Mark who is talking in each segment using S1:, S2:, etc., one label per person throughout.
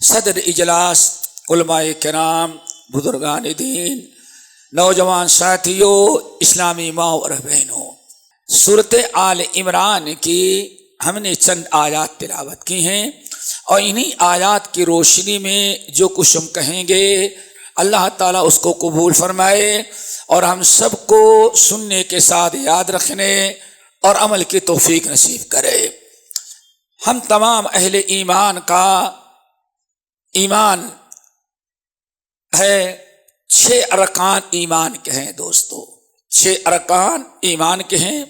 S1: صدر اجلاس، علماء کرام، بزرگان دین، نوجوان ساتھیوں، اسلامی ماؤں اور بہنوں، سورۃ آل عمران کی ہم نے چند آیات تلاوت کی ہیں، اور انہی آیات کی روشنی میں جو کچھ ہم کہیں گے اللہ تعالیٰ اس کو قبول فرمائے اور ہم سب کو سننے کے ساتھ یاد رکھنے اور عمل کی توفیق نصیب کرے۔ ہم تمام اہل ایمان کا ایمان ہے 6 ارکان ایمان کے ہیں دوستو، 6 ارکان ایمان کے ہیں۔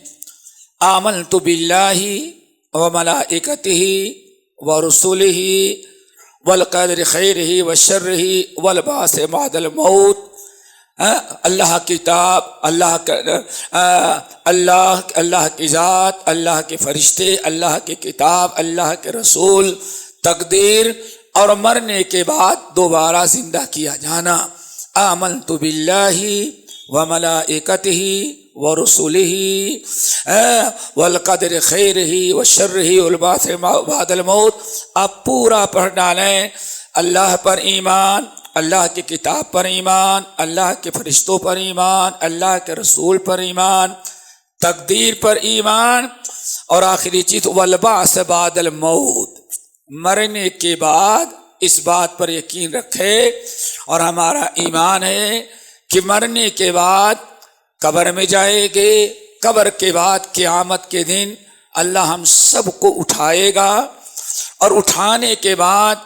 S1: آمنت باللہ وملائکتہ ورسلہ والقدر خیرہ وشرہ والبعث بعد الموت، اللہ کتاب، اللہ کی ذات، اللہ کے فرشتے، اللہ کی کتاب، اللہ کے رسول، تقدیر اور مرنے کے بعد دوبارہ زندہ کیا جانا۔ آمنت باللہ وملائکتہ ورسلہ والقدر خیرہ وشرہ والبعث بعد الموت۔ آپ پورا پڑھ ڈالیں، اللہ پر ایمان، اللہ کی کتاب پر ایمان، اللہ کے فرشتوں پر ایمان، اللہ کے رسول پر ایمان، تقدیر پر ایمان، اور آخری چیز والبعث بعد الموت، مرنے کے بعد اس بات پر یقین رکھے اور ہمارا ایمان ہے کہ مرنے کے بعد قبر میں جائیں گے، قبر کے بعد قیامت کے دن اللہ ہم سب کو اٹھائے گا، اور اٹھانے کے بعد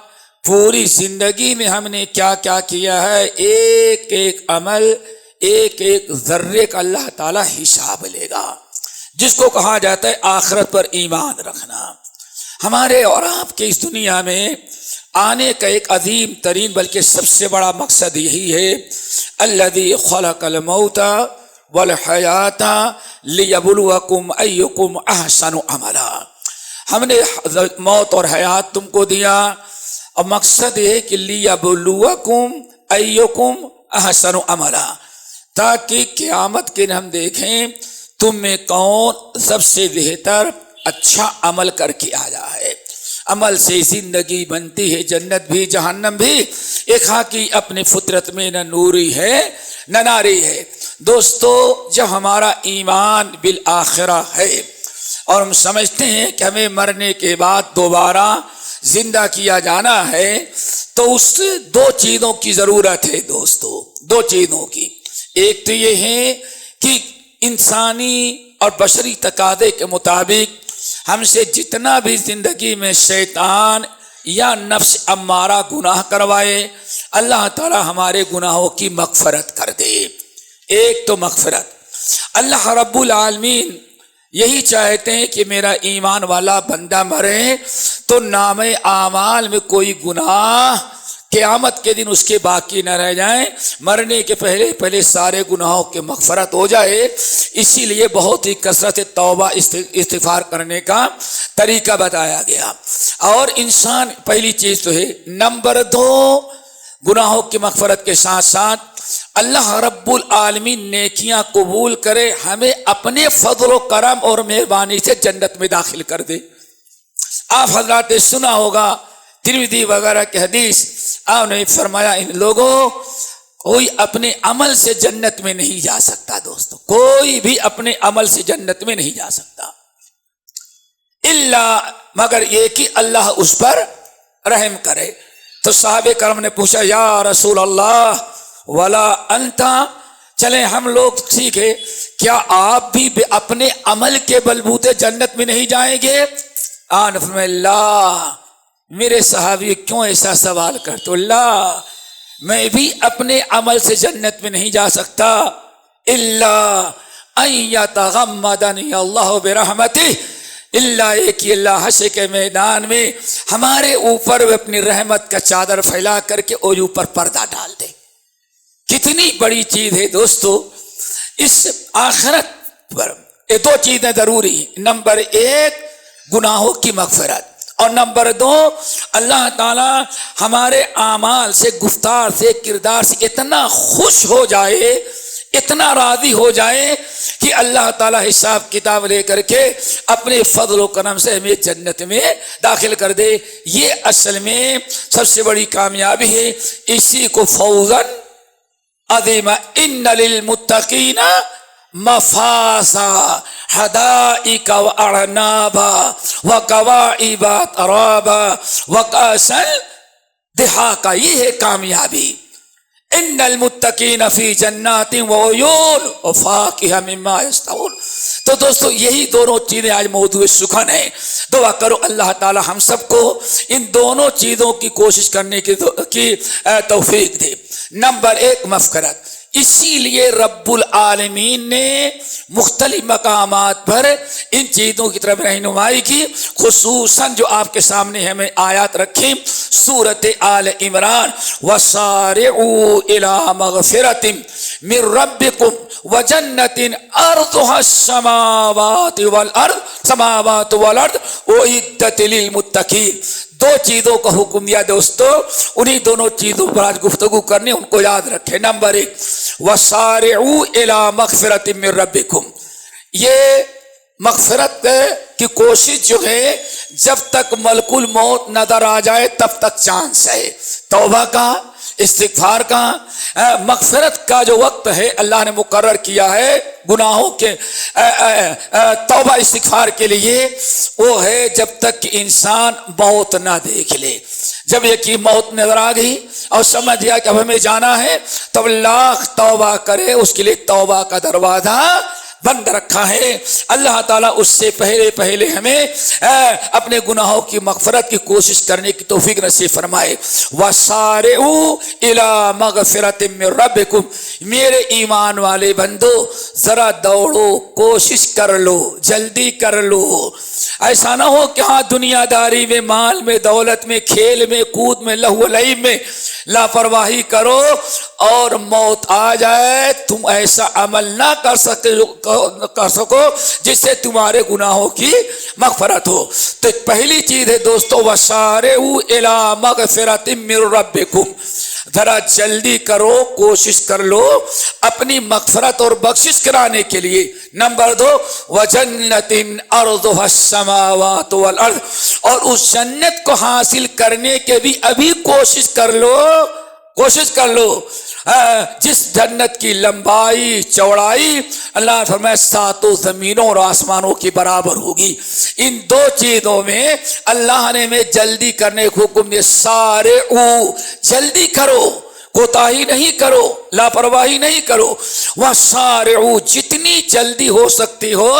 S1: پوری زندگی میں ہم نے کیا کیا کیا ہے، ایک ایک عمل، ایک ایک ذرے کا اللہ تعالیٰ حساب لے گا، جس کو کہا جاتا ہے آخرت پر ایمان رکھنا۔ ہمارے اور آپ کے اس دنیا میں آنے کا ایک عظیم ترین بلکہ سب سے بڑا مقصد یہی ہے، الذی خلق الموت والحیات لیبلوکم ایکم احسن عملا۔ ہم نے موت اور حیات تم کو دیا، اور مقصد یہ کہ لیبلوکم ایکم احسن عملا، تاکہ قیامت کے دن ہم دیکھیں تم میں کون سب سے بہتر اچھا عمل کر کے آیا ہے۔ عمل سے زندگی بنتی ہے، جنت بھی جہنم بھی ایک کی اپنی فطرت میں نہ نوری ہے نہ ناری ہے۔ دوستو، جب ہمارا ایمان بالآخرہ ہے اور ہم سمجھتے ہیں کہ ہمیں مرنے کے بعد دوبارہ زندہ کیا جانا ہے، تو اس 2 چیزوں کی ضرورت ہے دوستو، 2 چیزوں کی۔ ایک تو یہ ہے کہ انسانی اور بشری تقاضے کے مطابق ہم سے جتنا بھی زندگی میں شیطان یا نفس امارہ گناہ کروائے، اللہ تعالی ہمارے گناہوں کی مغفرت کر دے۔ ایک تو مغفرت، اللہ رب العالمین یہی چاہتے ہیں کہ میرا ایمان والا بندہ مرے تو نام اعمال میں کوئی گناہ قیامت کے دن اس کے باقی نہ رہ جائیں، مرنے کے پہلے سارے گناہوں کے مغفرت ہو جائے۔ اسی لیے بہت ہی کثرت توبہ استغفار کرنے کا طریقہ بتایا گیا۔ اور انسان پہلی چیز تو ہے، نمبر 2 گناہوں کی مغفرت کے ساتھ ساتھ اللہ رب العالمین نیکیاں قبول کرے، ہمیں اپنے فضل و کرم اور مہربانی سے جنت میں داخل کر دے۔ آپ حضرات نے سنا ہوگا ترمذی وغیرہ کے حدیث، آپ نے فرمایا ان لوگوں کوئی اپنے عمل سے جنت میں نہیں جا سکتا دوستو، کوئی بھی اپنے عمل سے جنت میں نہیں جا سکتا، الا مگر یہ کہ اللہ اس پر رحم کرے۔ تو صحابہ کرام نے پوچھا یا رسول اللہ ولا انتا، چلیں ہم لوگ سیکھے، کیا آپ بھی اپنے عمل کے بلبوتے جنت میں نہیں جائیں گے؟ آن فرمائے اللہ، میرے صحابی کیوں ایسا سوال کرتے؟ اللہ، میں بھی اپنے عمل سے جنت میں نہیں جا سکتا، الا ان یتغمدنی اللہ برحمتہ، اللہ ایک ہی اللہ حشر کے میدان میں ہمارے اوپر اپنی رحمت کا چادر پھیلا کر کے اور اوپر پردہ ڈال دے۔ کتنی بڑی چیز ہے دوستو اس آخرت پر۔ یہ 2 چیزیں ضروری ہیں، نمبر 1 گناہوں کی مغفرت، اور نمبر 2 اللہ تعالی ہمارے اعمال سے، گفتار سے، کردار سے اتنا خوش ہو جائے، اتنا راضی ہو جائیں کہ اللہ تعالیٰ حساب کتاب لے کر کے اپنے فضل و کرم سے ہمیں جنت میں داخل کر دے. یہ اصل میں سب سے بڑی کامیابی ہے. اسی کو فوزن عظیما ان للمتقین مفازا حدائق واعنابا وکواعب ترابا وکأسا دہاقا. یہ ہے کامیابی. ان المتقین فی جنات وعیون وفاکہہ مما یشتہون. تو دوستو یہی دونوں چیزیں آج موضوع سخن ہے. دعا کرو اللہ تعالی ہم سب کو ان دونوں چیزوں کی کوشش کرنے کی توفیق دے. نمبر 1 مغفرت. اسی لیے رب العالمین نے مختلف مقامات پر ان چیزوں کی طرف رہنمائی کی. خصوصاً جو آپ کے سامنے ہمیں آیات رکھی سورۃ آل عمران وسارعوا الی مغفرۃ من ربکم وجنۃ عرضها السماوات والارض اعدت للمتقین. دو چیزوں کا حکم دیا دوستو. انہی دونوں چیزوں پر آج گفتگو کرنے، ان کو یاد رکھیں. نمبر 1 وسارعوا الی مغفرۃ من ربکم. یہ مغفرت کی کوشش جو ہے جب تک ملک الموت نظر آ جائے تب تک چانس ہے. توبہ کا، استغفار کا، مغفرت کا جو وقت ہے اللہ نے مقرر کیا ہے گناہوں کے توبہ استغفار کے لیے، وہ ہے جب تک کہ انسان موت نہ دیکھ لے. جب یہ کہ موت نظر آ گئی اور سمجھ گیا کہ اب ہمیں جانا ہے، تب لاکھ توبہ کرے. اس کے لیے توبہ کا دروازہ بند رکھا ہے. اللہ تعالیٰ اس سے پہلے ہمیں اپنے گناہوں کی مغفرت کی کوشش کرنے کی توفیق نصیب فرمائے. وَسَارِعُوا إِلَىٰ مَغْفِرَةٍ مِّن رَبِّكُمْ. میرے ایمان والے بندو ذرا دوڑو، کوشش کر لو، جلدی کر لو. ایسا نہ ہو کہ ہاں دنیا داری میں، مال میں، دولت میں، کھیل میں، کود میں، لہو و لعب میں لاپرواہی کرو اور موت آ جائے تم ایسا عمل نہ کر سکو جس سے تمہارے گناہوں کی مغفرت ہو. تو پہلی چیز ہے دوستو وَسَارِعُوا إِلَىٰ مَغْفِرَةٍ مِّن رَبِّكُمْ. ذرا جلدی کرو، کوشش کر لو اپنی مغفرت اور بخشش کرانے کے لیے. نمبر 2 وَجَنَّةٍ عَرْضُهَا السَّمَاوَاتُ وَالْأَرْضُ. اور اس جنت کو حاصل کرنے کے بھی ابھی کوشش کر لو. جس جنت کی لمبائی چوڑائی اللہ فرمائے 7 زمینوں اور آسمانوں کی برابر ہوگی. ان دو چیزوں میں اللہ نے ہمیں جلدی کرنے کو حکم دیا. سارے جلدی کرو، کوتاہی نہیں کرو، لاپرواہی نہیں کرو. وَسَارِعُوا جتنی جلدی ہو سکتی ہو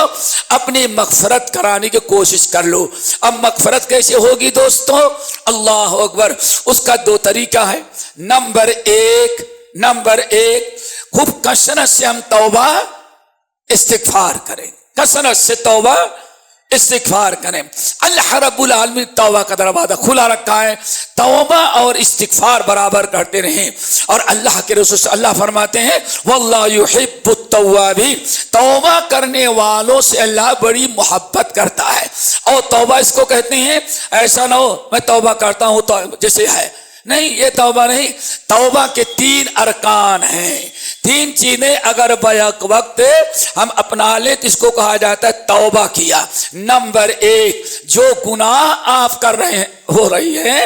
S1: اپنی مغفرت کرانے کی کوشش کر لو. اب مغفرت کیسے ہوگی دوستو؟ اللہ اکبر. اس کا 2 طریقہ ہے. نمبر ایک خوب کثرت سے ہم توبہ استغفار کریں. کثرت سے توبہ استغفار کریں. اللہ رب العالمین توبہ کا دروازہ کھلا رکھا ہے. توبہ اور استغفار برابر کرتے رہیں. اور اللہ کے رسول سے اللہ فرماتے ہیں واللہ یحب التوابین. توبہ کرنے والوں سے اللہ بڑی محبت کرتا ہے. اور توبہ اس کو کہتے ہیں ایسا نہ ہو میں توبہ کرتا ہوں تو جیسے ہے نہیں، یہ توبہ نہیں. توبہ کے 3 ارکان ہیں. 3 چیزیں اگر بیک وقت ہم اپنا لیں تو اس کو کہا جاتا ہے توبہ کیا. نمبر 1 جو گناہ آپ کر رہے ہیں ہو رہی ہے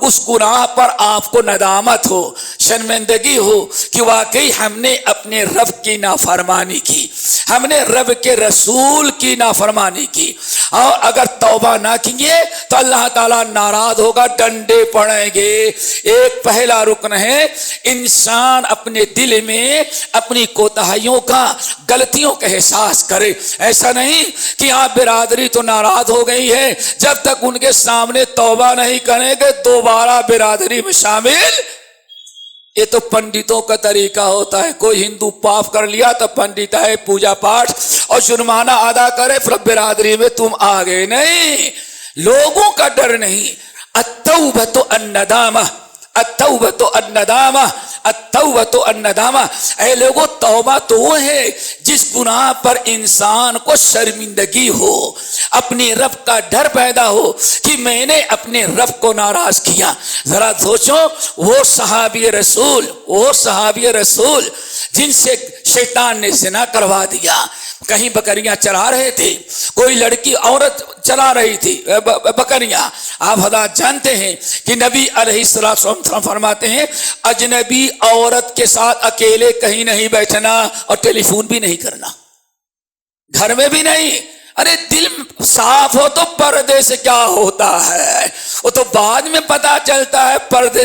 S1: اس گناہ پر آپ کو ندامت ہو، شرمندگی ہو کہ واقعی ہم نے اپنے رب کی نافرمانی کی، ہم نے رب کے رسول کی نافرمانی کی. اور اگر توبہ نہ کیے تو اللہ تعالیٰ ناراض ہوگا، ڈنڈے پڑیں گے. ایک پہلا رکن ہے انسان اپنے دل میں اپنی کوتاہیوں کا، غلطیوں کا احساس کرے. ایسا نہیں کہ آپ برادری تو ناراض ہو گئی ہے، جب تک ان کے سامنے توبہ نہیں کریں گے دوبارہ برادری میں شامل. یہ تو پنڈتوں کا طریقہ ہوتا ہے. کوئی ہندو پاپ کر لیا تو پنڈت ہے پوجا پاٹ اور جرمانہ ادا کرے پھر برادری میں تم آ گئے. نہیں، لوگوں کا ڈر نہیں. التوبۃ الندامہ، التوبۃ الندامہ، التوبۃ الندامہ. اے لوگوں توبہ تو وہ ہے جس گناہ پر انسان کو شرمندگی ہو، اپنی رب کا ڈر پیدا ہو کہ میں نے اپنے رب کو ناراض کیا. ذرا سوچو وہ صحابی رسول جن سے شیطان نے زنا کروا دیا. کہیں بکریاں چلا رہے تھے, کوئی لڑکی عورت چلا رہی تھی بکریاں. آپ حضرات جانتے ہیں کہ نبی علیہ السلام فرماتے ہیں اجنبی عورت کے ساتھ اکیلے کہیں نہیں بیٹھنا اور ٹیلی فون بھی نہیں کرنا, گھر میں بھی نہیں. ارے دل صاف ہو تو پردے سے کیا ہوتا ہے, وہ تو بعد میں پتا چلتا ہے. پردے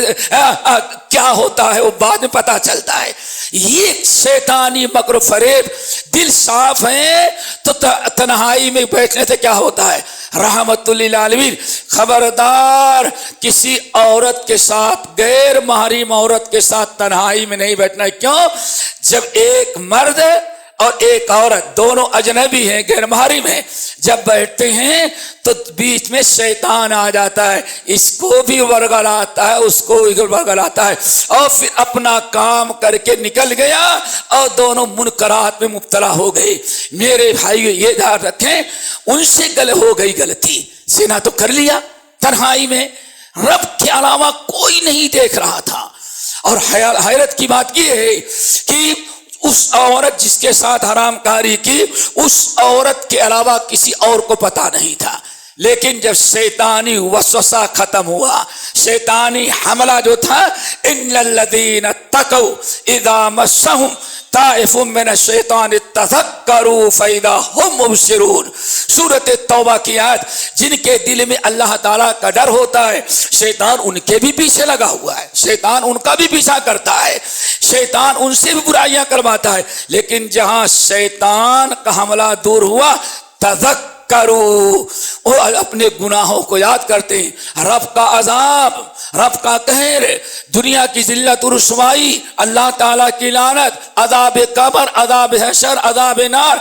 S1: کیا ہوتا ہے وہ بعد میں پتا چلتا ہے. یہ شیطانی مکر و فریب. دل صاف ہے تو تنہائی میں بیٹھنے سے کیا ہوتا ہے. رحمت للعالمین, خبردار کسی عورت کے ساتھ, غیر محرم عورت کے ساتھ تنہائی میں نہیں بیٹھنا. کیوں؟ جب ایک مرد اور ایک عورت دونوں اجنبی ہیں, غیر محرم ہیں, جب بیٹھتے ہیں تو بیچ میں شیطان آ جاتا ہے, اس کو بھی ورگلاتا ہے, اس کو بھی ورگلاتا ہے, اور پھر اپنا کام کر کے نکل گیا اور دونوں منکرات میں مبتلا ہو گئے. میرے بھائی یہ دھیان رکھیں, ان سے ہو گئی غلطی. زنا تو کر لیا تنہائی میں, رب کے علاوہ کوئی نہیں دیکھ رہا تھا. اور حیرت کی بات یہ ہے کہ اس عورت جس کے ساتھ حرام کاری کی, اس عورت کے علاوہ کسی اور کو پتا نہیں تھا. لیکن جب شیطانی وسوسہ ختم ہوا, شیطانی حملہ جو تھا, ان الذین اتقوا اذا مسهم طائف من الشیطان تذکروا فاذا هم مبصرون. سورۃ توبہ کی آیت. جن کے دل میں اللہ تعالیٰ کا ڈر ہوتا ہے, شیطان ان کے بھی پیچھے لگا ہوا ہے, شیطان ان کا بھی پیچھا کرتا ہے, شیطان ان سے بھی برائیاں کرواتا ہے. لیکن جہاں شیطان کا حملہ دور ہوا, تذکروا, وہ اپنے گناہوں کو یاد کرتے ہیں. رب کا عذاب, رب کا قہر, دنیا کی ذلت و رسوائی, اللہ تعالیٰ کی لعنت, عذاب قبر, عذاب حشر, عذاب نار.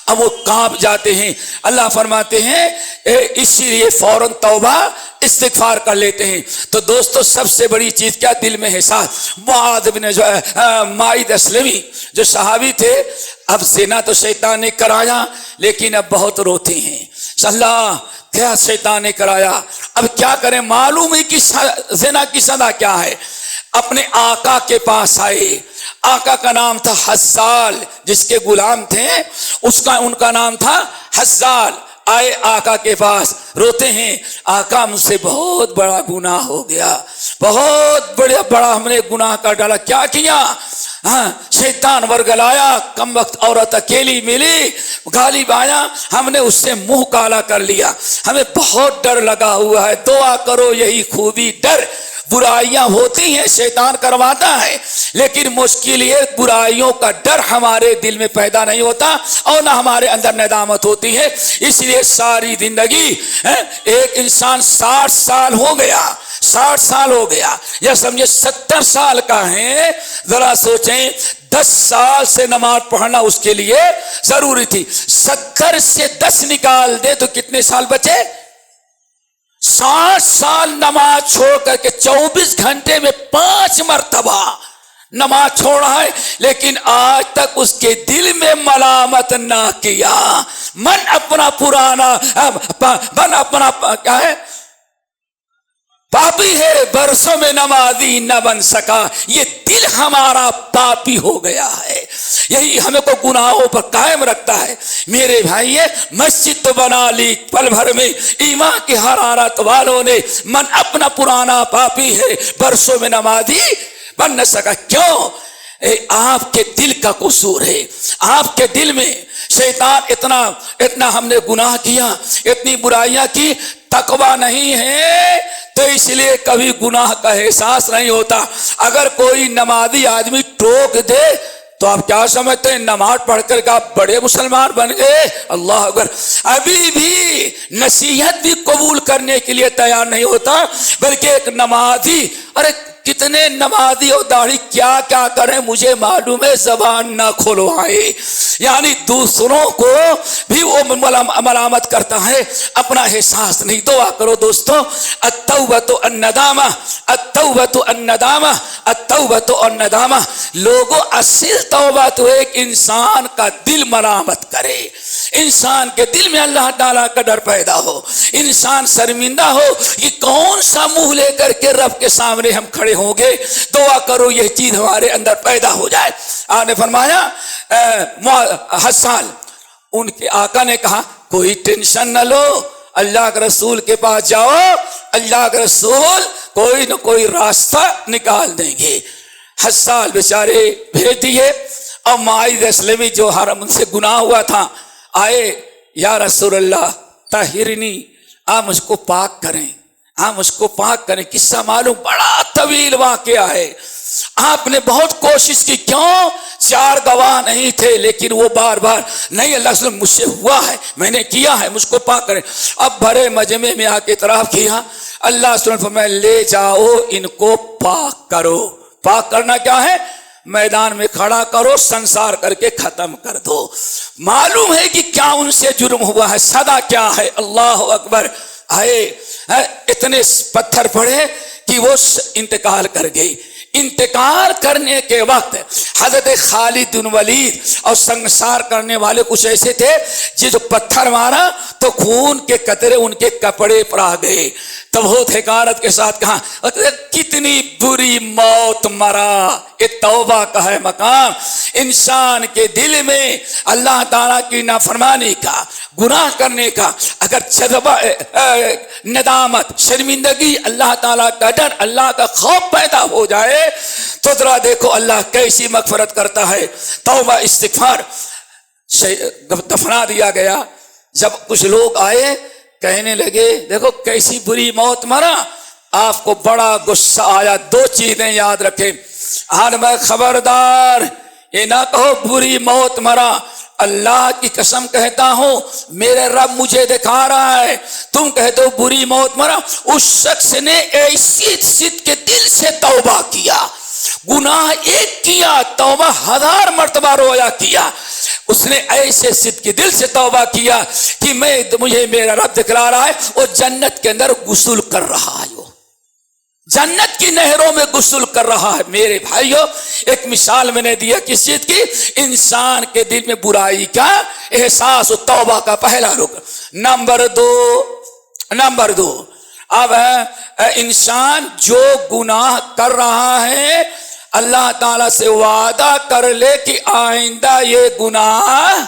S1: اب وہ کانپ جاتے ہیں. اللہ فرماتے ہیں اسی لیے فوراً توبہ استغفار کر لیتے ہیں. تو دوستو سب سے بڑی چیز کیا دل میں احساس. معاذ بن مائد اسلمی جو صحابی تھے, اب زنا تو شیطان نے کرایا لیکن اب بہت روتے ہیں. اللہ کیا شیطان نے کرایا, اب کیا کریں, معلوم ہے کہ زنا کی سزا کیا ہے. اپنے آقا کے پاس آئے. آقا کا نام تھا حزال, جس کے غلام تھے ان کا نام تھا حزال. آئے آقا کے پاس, روتے ہیں, آقا مجھ سے بہت بڑا گناہ ہو گیا, بہت بڑا ہم نے گناہ کا ڈالا. کیا کیا؟ شیطان ورگلایا, کم وقت عورت اکیلی ملی, غالب آیا, ہم نے اس سے منہ کالا کر لیا, ہمیں بہت ڈر لگا ہوا ہے. دعا کرو یہی خوبی ڈر. برائیاں ہوتی ہیں, شیطان کرواتا ہے, لیکن مشکل یہ برائیوں کا ڈر ہمارے دل میں پیدا نہیں ہوتا اور نہ ہمارے اندر ندامت ہوتی ہے. اس لیے ساری زندگی ایک انسان 60 سال ہو گیا, 60 سال ہو گیا یا سمجھے 70 سال کا ہے, ذرا سوچیں 10 سال سے نماز پڑھنا اس کے لیے ضروری تھی. 70 سے 10 نکال دے تو کتنے سال بچے؟ 60 سال نماز چھوڑ کر کے 24 گھنٹے میں 5 مرتبہ نماز چھوڑا ہے, لیکن آج تک اس کے دل میں ملامت نہ کیا. من اپنا کیا ہے, پاپی ہے, برسوں میں نمازی نہ بن سکا. یہ دل ہمارا پاپی ہو گیا ہے, یہی ہمیں کو گناہوں پر قائم رکھتا ہے. میرے بھائی, مسجد تو بنا لی پل بھر میں, ایمان کی حرارت والوں نے, من اپنا پرانا پاپی ہے, برسوں میں نمازی بن نہ سکا. کیوں؟ آپ کے دل کا قصور ہے. آپ کے دل میں شیطان اتنا ہم نے گناہ کیا, اتنی برائیاں کی, تقویٰ نہیں ہے, تو اس لیے کبھی گناہ کا احساس نہیں ہوتا. اگر کوئی نمازی آدمی ٹوک دے تو آپ کیا سمجھتے ہیں, نماز پڑھ کر کے آپ بڑے مسلمان بن گئے؟ اللہ اکبر. ابھی بھی نصیحت بھی قبول کرنے کے لیے تیار نہیں ہوتا, بلکہ ایک نمازی, ارے کتنے نمازی اور داڑھی کیا کیا کریں مجھے معلوم ہے, زبان نہ کھلوائے, یعنی دوسروں کو بھی وہ ملامت کرتا ہے, اپنا احساس نہیں. دعا کرو دوستو, التوبۃ الندامہ, التوبۃ الندامہ, التوبۃ الندامہ. لوگوں اصل توبہ تو ایک انسان کا دل ملامت کرے, انسان کے دل میں اللہ تعالیٰ کا ڈر پیدا ہو، انسان شرمندہ ہو کہ کون سا منہ لے کر کے رب کے سامنے ہم کھڑے ہوں گے۔ دعا کرو یہ چیز ہمارے اندر پیدا ہو جائے۔ آپ نے فرمایا حسان، ان کے آقا نے کہا کوئی ٹینشن نہ لو، اللہ کے رسول کے پاس جاؤ، اللہ کے رسول کوئی نہ کوئی راستہ نکال دیں گے۔ حسان بیچارے بھیج دیے، اور معاذ اسلمی جو حرم ان سے گناہ ہوا تھا آئے، یا رسول اللہ طہرنی، آپ مجھ کو پاک کریں، آپ مجھ کو پاک کریں۔ قصہ معلوم، بڑا طویل واقعہ ہے۔ آپ نے بہت کوشش کی، کیوں؟ 4 گواہ نہیں تھے، لیکن وہ بار بار نہیں، اللہ صلی اللہ علیہ وسلم مجھ سے ہوا ہے، میں نے کیا ہے، مجھ کو پاک کریں۔ اب بڑے مجمع میں آ کے اعتراف کیا، اللہ صلی اللہ علیہ وسلم فرمایا لے جاؤ ان کو پاک کرو۔ پاک کرنا کیا ہے؟ میدان میں کھڑا کرو، سنسار کر کے ختم کر دو۔ معلوم ہے کہ کیا ان سے جرم ہوا ہے، سزا کیا ہے۔ اللہ اکبر۔ آئے اتنے پتھر پڑے کہ وہ انتقال کر گئی۔ انتقال کرنے کے وقت حضرت خالد بن ولید اور سنسار کرنے والے کچھ ایسے تھے جو پتھر مارا تو خون کے قطرے ان کے کپڑے پر آ گئے۔ تب وہ حکارت کے ساتھ کہا کتنی بری موت مرا، یہ توبہ کا ہے مقام۔ انسان کے دل میں اللہ تعالیٰ کی نافرمانی کا، گناہ کرنے کا اگر جذبہ، ندامت، شرمندگی، اللہ تعالیٰ کا ڈر، اللہ کا خوف پیدا ہو جائے تو ذرا دیکھو اللہ کیسی مغفرت کرتا ہے۔ توبہ استغفار دفنا دیا گیا۔ جب کچھ لوگ آئے کہنے لگے دیکھو کیسی بری موت مرا، آپ کو بڑا غصہ آیا۔ 2 چیزیں یاد رکھیں، آج میں خبردار یہ نہ کہو بری موت مرا، اللہ کی قسم کہتا ہوں میرے رب مجھے دکھا رہا ہے، تم کہتے ہو بری موت مرا، اس شخص نے ایسی صدق کے دل سے توبہ کیا، گناہ ایک کیا، توبہ 1000 مرتبہ رویا کیا۔ اس نے ایسے صدق کے دل سے توبہ کیا کہ مجھے میرا رب دکھلا رہا ہے، وہ جنت کے اندر غسل کر رہا ہے، وہ جنت کی نہروں میں غسل کر رہا ہے۔ میرے بھائیو ایک مثال میں نے دیا کس چیز کی؟ انسان کے دل میں برائی کا احساس، توبہ کا پہلا رکن۔ نمبر دو اب انسان جو گناہ کر رہا ہے اللہ تعالیٰ سے وعدہ کر لے کہ آئندہ یہ گناہ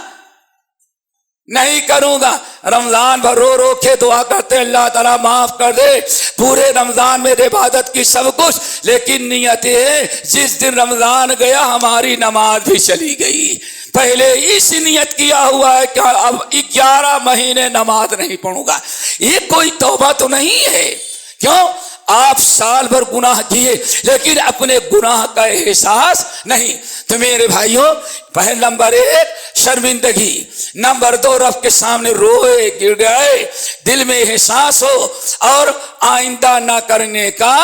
S1: نہیں کروں گا۔ رمضان بھر رو رو کے دعا کرتے اللہ تعالیٰ معاف کر دے، پورے رمضان میں عبادت کی سب کچھ، لیکن نیت ہے جس دن رمضان گیا ہماری نماز بھی چلی گئی۔ پہلے اس نیت کیا ہوا ہے کہ اب 11 مہینے نماز نہیں پڑھوں گا۔ یہ کوئی توبہ تو نہیں ہے۔ کیوں؟ آپ سال بھر گناہ کیے لیکن اپنے گناہ کا احساس نہیں۔ تو میرے بھائیوں پہلے نمبر 1 شرمندگی، نمبر 2 رب کے سامنے روئے گر گئے، دل میں احساس ہو اور آئندہ نہ کرنے کا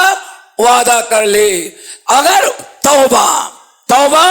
S1: وعدہ کر لے۔ اگر توبہ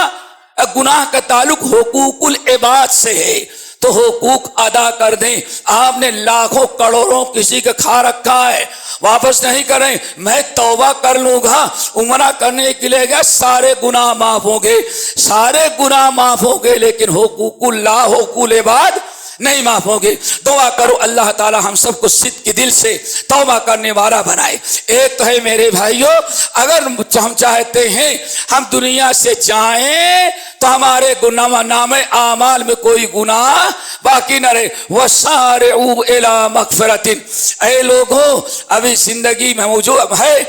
S1: گناہ کا تعلق حقوق العباد سے ہے تو حقوق ادا کر دیں۔ آپ نے لاکھوں کروڑوں کسی کا کھا رکھا ہے، واپس نہیں کریں، میں توبہ کر لوں گا، عمرہ کرنے کے لیے گیا، سارے گناہ معاف ہوں گے، سارے گناہ معاف ہوں گے، لیکن حقوق اللہ، حقوق العباد نہیں معاف ہوں گے۔ دعا کرو اللہ تعالی ہم سب کو صدق کے دل سے توبہ کرنے والا بنائے۔ ایک تو ہے میرے بھائیوں، اگر ہم چاہتے ہیں ہم دنیا سے جائیں تو ہمارے گناہ نامے اعمال میں کوئی گناہ باقی نہ رہے۔ وَسَارِعُوا إِلَىٰ مَغْفِرَةٍ، اے لوگوں ابھی زندگی میں موجود ہے،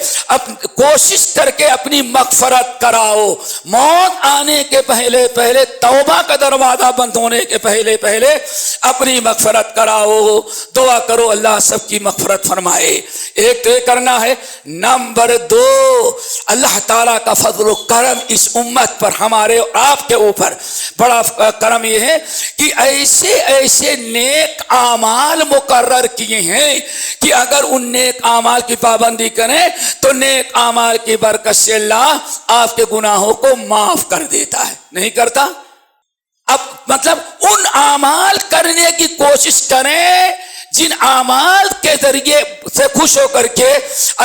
S1: کوشش کر کے اپنی مغفرت کراؤ۔ موت آنے کے پہلے پہلے، توبہ کا دروازہ بند ہونے کے پہلے پہلے اپنی مغفرت کراؤ۔ دعا کرو اللہ سب کی مغفرت فرمائے۔ ایک تو یہ کرنا ہے۔ نمبر 2 اللہ تعالیٰ کا فضل و کرم اس امت پر، ہمارے اور آپ کے اوپر بڑا کرم یہ ہے کہ ایسے نیک اعمال مقرر کیے ہیں کہ اگر ان نیک اعمال کی پابندی کریں تو نیک اعمال کی برکت سے اللہ آپ کے گناہوں کو معاف کر دیتا ہے۔ نہیں کرتا؟ اب مطلب ان اعمال کرنے کی کوشش کریں جن اعمال کے ذریعے سے خوش ہو کر کے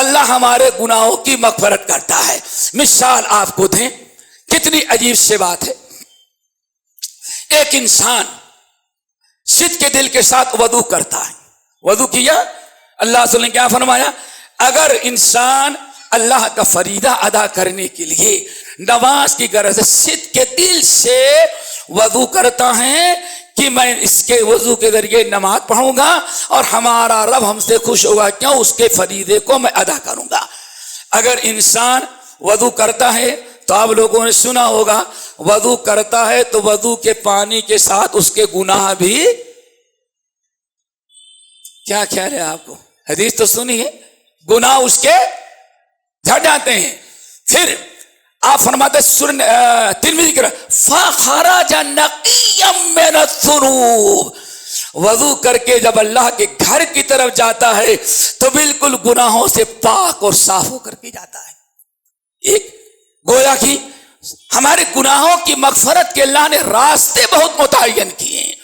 S1: اللہ ہمارے گناہوں کی مغفرت کرتا ہے۔ مثال آپ کو دیں، کتنی عجیب سی بات ہے۔ ایک انسان صدق کے دل کے ساتھ وضو کرتا ہے، وضو کیا، اللہ رسول نے کیا فرمایا، اگر انسان اللہ کا فریضہ ادا کرنے کے لیے نماز کی غرض سے صدق کے دل سے وضو کرتا ہے کہ میں اس کے وضو کے ذریعے نماز پڑھوں گا اور ہمارا رب ہم سے خوش ہوگا، کیوں؟ اس کے فریضے کو میں ادا کروں گا۔ اگر انسان وضو کرتا ہے تو آپ لوگوں نے سنا ہوگا، وضو کرتا ہے تو وضو کے پانی کے ساتھ اس کے گناہ بھی، کیا خیال ہے آپ کو؟ حدیث تو سنی ہے، گناہ اس کے جھڑ جاتے ہیں۔ پھر آپ فرماتے ترمذی کی فَخَرَجَ نَقِيًّا مِّنَ الذُّنُوبِ، وضو کر کے جب اللہ کے گھر کی طرف جاتا ہے تو بالکل گناہوں سے پاک اور صاف ہو کر کے جاتا ہے۔ ایک گویا کہ ہمارے گناہوں کی مغفرت کے اللہ نے راستے بہت متعین کیے ہیں۔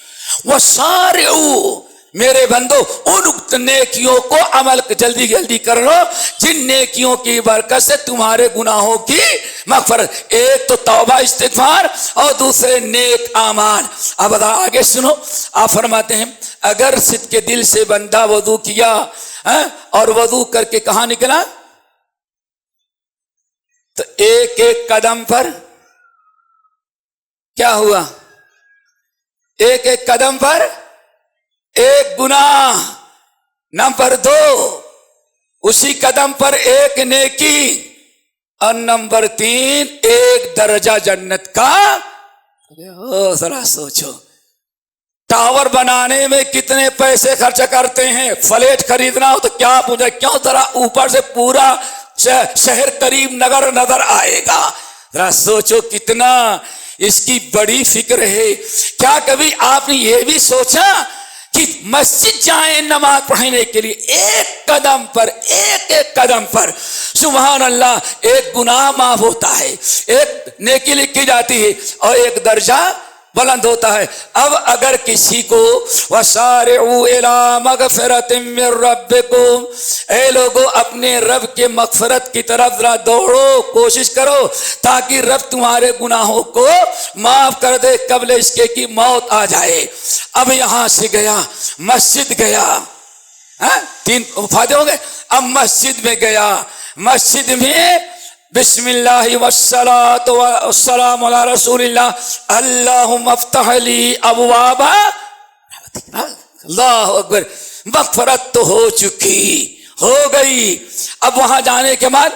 S1: وَسَارِعُوا، میرے بندو ان نیکیوں کو عمل جلدی جلدی کر لو جن نیکیوں کی برکت سے تمہارے گناہوں کی مغفرت، ایک تو توبہ استغفار اور دوسرے نیک اعمال۔ اب آگے سنو، آپ فرماتے ہیں اگر صدق کے دل سے بندہ وضو کیا اور وضو کر کے کہاں نکلا تو ایک ایک قدم پر کیا ہوا؟ ایک ایک قدم پر ایک گناہ، نمبر 2 اسی قدم پر ایک نیکی، اور نمبر 3 ایک درجہ جنت کا۔ ذرا سوچو، ٹاور بنانے میں کتنے پیسے خرچ کرتے ہیں، فلیٹ خریدنا ہو تو کیا پوچھا، کیوں؟ ذرا اوپر سے پورا شہر قریب نظر آئے گا۔ ذرا سوچو کتنا اس کی بڑی فکر ہے۔ کیا کبھی آپ نے یہ بھی سوچا کہ مسجد جائیں نماز پڑھنے کے لیے، ایک قدم پر ایک ایک قدم پر سبحان اللہ ایک گناہ معاف ہوتا ہے، ایک نیکی لکھی جاتی ہے اور ایک درجہ بلند ہوتا ہے۔ اب اگر کسی کو وَسَارِعُوا إِلَىٰ مَغْفِرَةٍ مِّن رَبِّكُمْ، اے لوگو اپنے رب کے مغفرت کی طرف ذرا دوڑو، کوشش کرو تاکہ رب تمہارے گناہوں کو معاف کر دے قبل اس کے کہ موت آ جائے۔ اب یہاں سے گیا مسجد گیا، 3 فائدے ہوں گے۔ اب مسجد میں گیا، مسجد میں بسم اللہ والصلاۃ والسلام علی رسول اللہ، اللہم افتح لی ابواب، اللہ اکبر، مغفرت تو ہو چکی، ہو گئی۔ اب وہاں جانے کے بعد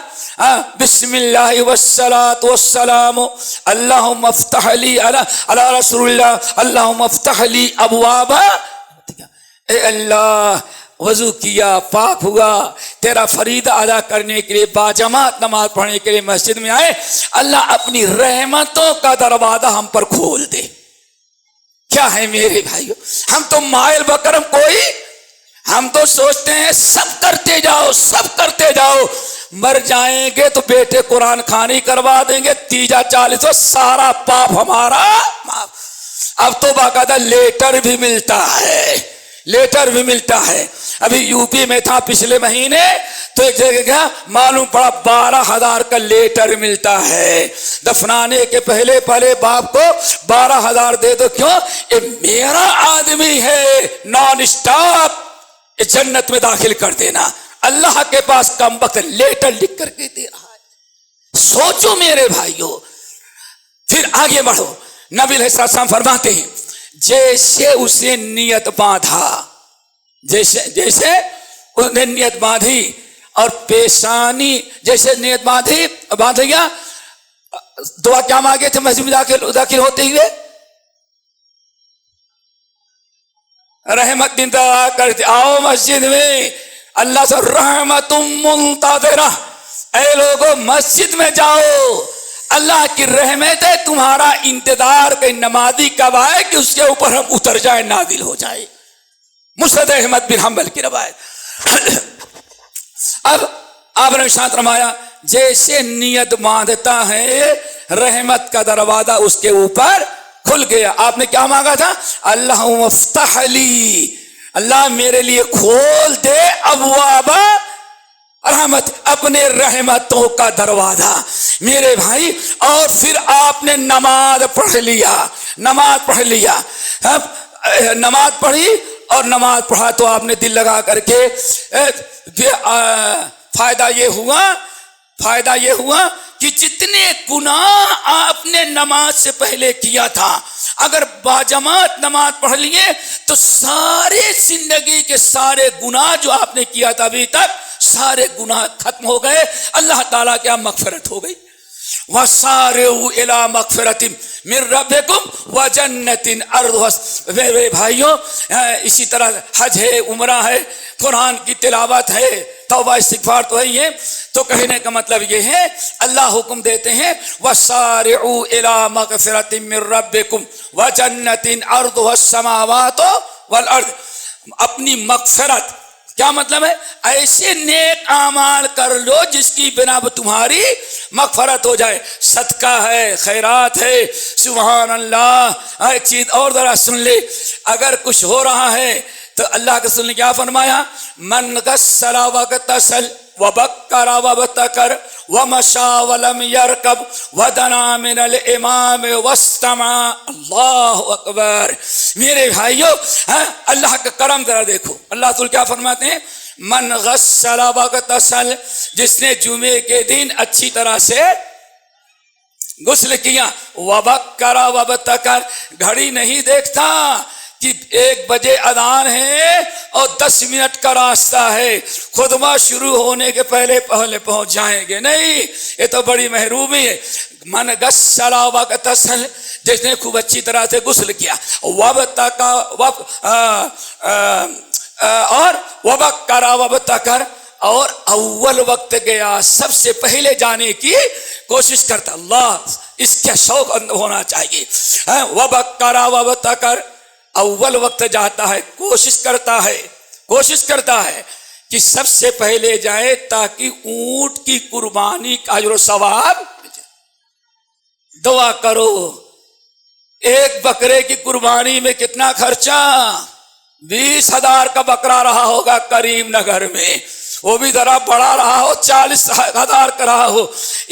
S1: بسم اللہ والصلاۃ والسلام اللہم افتح لی علی رسول اللہ، اللہم افتح لی ابواب، اے اللہ وضو کیا، پاک ہوا، تیرا فریضہ ادا کرنے کے لیے باجماعت نماز پڑھنے کے لیے مسجد میں آئے، اللہ اپنی رحمتوں کا دروازہ ہم پر کھول دے۔ کیا ہے میرے بھائیو، ہم تو مائل بکرم کوئی، ہم تو سوچتے ہیں سب کرتے جاؤ سب کرتے جاؤ، مر جائیں گے تو بیٹے قرآن خوانی کروا دیں گے، 30-40 سارا پاپ ہمارا معاف۔ اب تو باقاعدہ لیٹر بھی ملتا ہے، لیٹر بھی ملتا ہے۔ ابھی یو پی میں تھا پچھلے مہینے تو ایک جگہ گیا، معلوم پڑا 12,000 کا لیٹر ملتا ہے، دفنانے کے پہلے باپ کو 12,000 دے دو، کیوں؟ یہ میرا آدمی ہے، نان اسٹاپ جنت میں داخل کر دینا۔ اللہ کے پاس کم وقت لیٹر لکھ کر کے دے رہا ہے، سوچو میرے بھائیو۔ پھر آگے بڑھو، نبی علیہ السلام فرماتے ہیں جیسے اسے نیت باندھا، جیسے اس نے نیت باندھی اور پیشانی جیسے نیت باندھ گیا، دعا کیا مانگے تھے مسجد میں داخل ہوتے ہوئے؟ رحمت دعا کرتے، آؤ مسجد میں اللہ سے رحمت منتظرہ، اے لوگو مسجد میں جاؤ، اللہ کی رحمت ہے تمہارا انتظار کہ نمازی کب آئے کہ اس کے اوپر ہم اتر جائیں، نازل ہو جائے۔ مسند احمد بن حنبل کی روایت۔ اب آپ نے ارشاد فرمایا جیسے نیت باندھتا ہے رحمت کا دروازہ اس کے اوپر کھل گیا۔ آپ نے کیا مانگا تھا؟ اللہم افتح لی، اللہ میرے لیے کھول دے ابواب رحمت، اپنے رحمتوں کا دروازہ میرے بھائی۔ اور پھر آپ نے نماز پڑھ لیا، نماز پڑھی اور نماز پڑھا تو آپ نے دل لگا کر کے فائدہ یہ ہوا کہ جتنے گناہ آپ نے نماز سے پہلے کیا تھا اگر باجماعت نماز پڑھ لیے تو سارے زندگی کے سارے گناہ جو آپ نے کیا تھا ابھی تک سارے گناہ ختم ہو گئے، اللہ تعالیٰ کی مغفرت ہو گئی۔ وَسَارِعُوا إِلَىٰ مَغْفِرَةٍ مِّن رَّبِّكُمْ وَجَنَّةٍ عَرْضُهَا، میرے بھائیوں اسی طرح حج ہے، عمرہ ہے، قرآن کی تلاوت ہے، توبہ استغفار تو ہے یہ، تو کہنے کا مطلب یہ ہے اللہ حکم دیتے ہیں وَسَارِعُوا إِلَىٰ مَغْفِرَةٍ مِّن رَّبِّكُمْ وَجَنَّةٍ عَرْضُهَا السَّمَاوَاتُ وَالْأَرْضُ، اپنی مغفرت کیا مطلب ہے؟ ایسے نیک اعمال کر لو جس کی بنا پر تمہاری مغفرت ہو جائے، صدقہ ہے، خیرات ہے، سبحان اللہ۔ ایک چیز اور ذرا سن لے، اگر کچھ ہو رہا ہے تو اللہ کے رسول نے کیا فرمایا؟ من غسل واغتسل وبکر وابتکر ومشى ولم يركب ودنا من الامام واستمع، اللہ اکبر۔ میرے بھائیو اللہ کا کرم ذرا دیکھو، اللہ رسول کیا فرماتے ہیں؟ من غسل واغتسل، جس نے جمعے کے دن اچھی طرح سے غسل کیا، وبکر وابتکر، گھڑی نہیں دیکھتا کہ 1 بجے اذان ہے اور 10 منٹ کا راستہ ہے، خطبہ شروع ہونے کے پہلے پہنچ جائیں گے، نہیں، یہ تو بڑی محرومی ہے۔ من غسل واغتسل، جس نے خوب اچھی طرح سے غسل کیا، اور وبکر وابتکر، اور اول وقت گیا، سب سے پہلے جانے کی کوشش کرتا، اللہ اس کا شوق ہونا چاہیے۔ وبکر وابتکر، اول وقت جاتا ہے، کوشش کرتا ہے کہ سب سے پہلے جائے تاکہ اونٹ کی قربانی کا اجر و ثواب مل جائے۔ دعا کرو، ایک بکرے کی قربانی میں کتنا خرچہ؟ 20,000 کا بکرا رہا ہوگا کریم نگر میں، وہ بھی ذرا بڑا رہا ہو، 40,000 کا رہا ہو،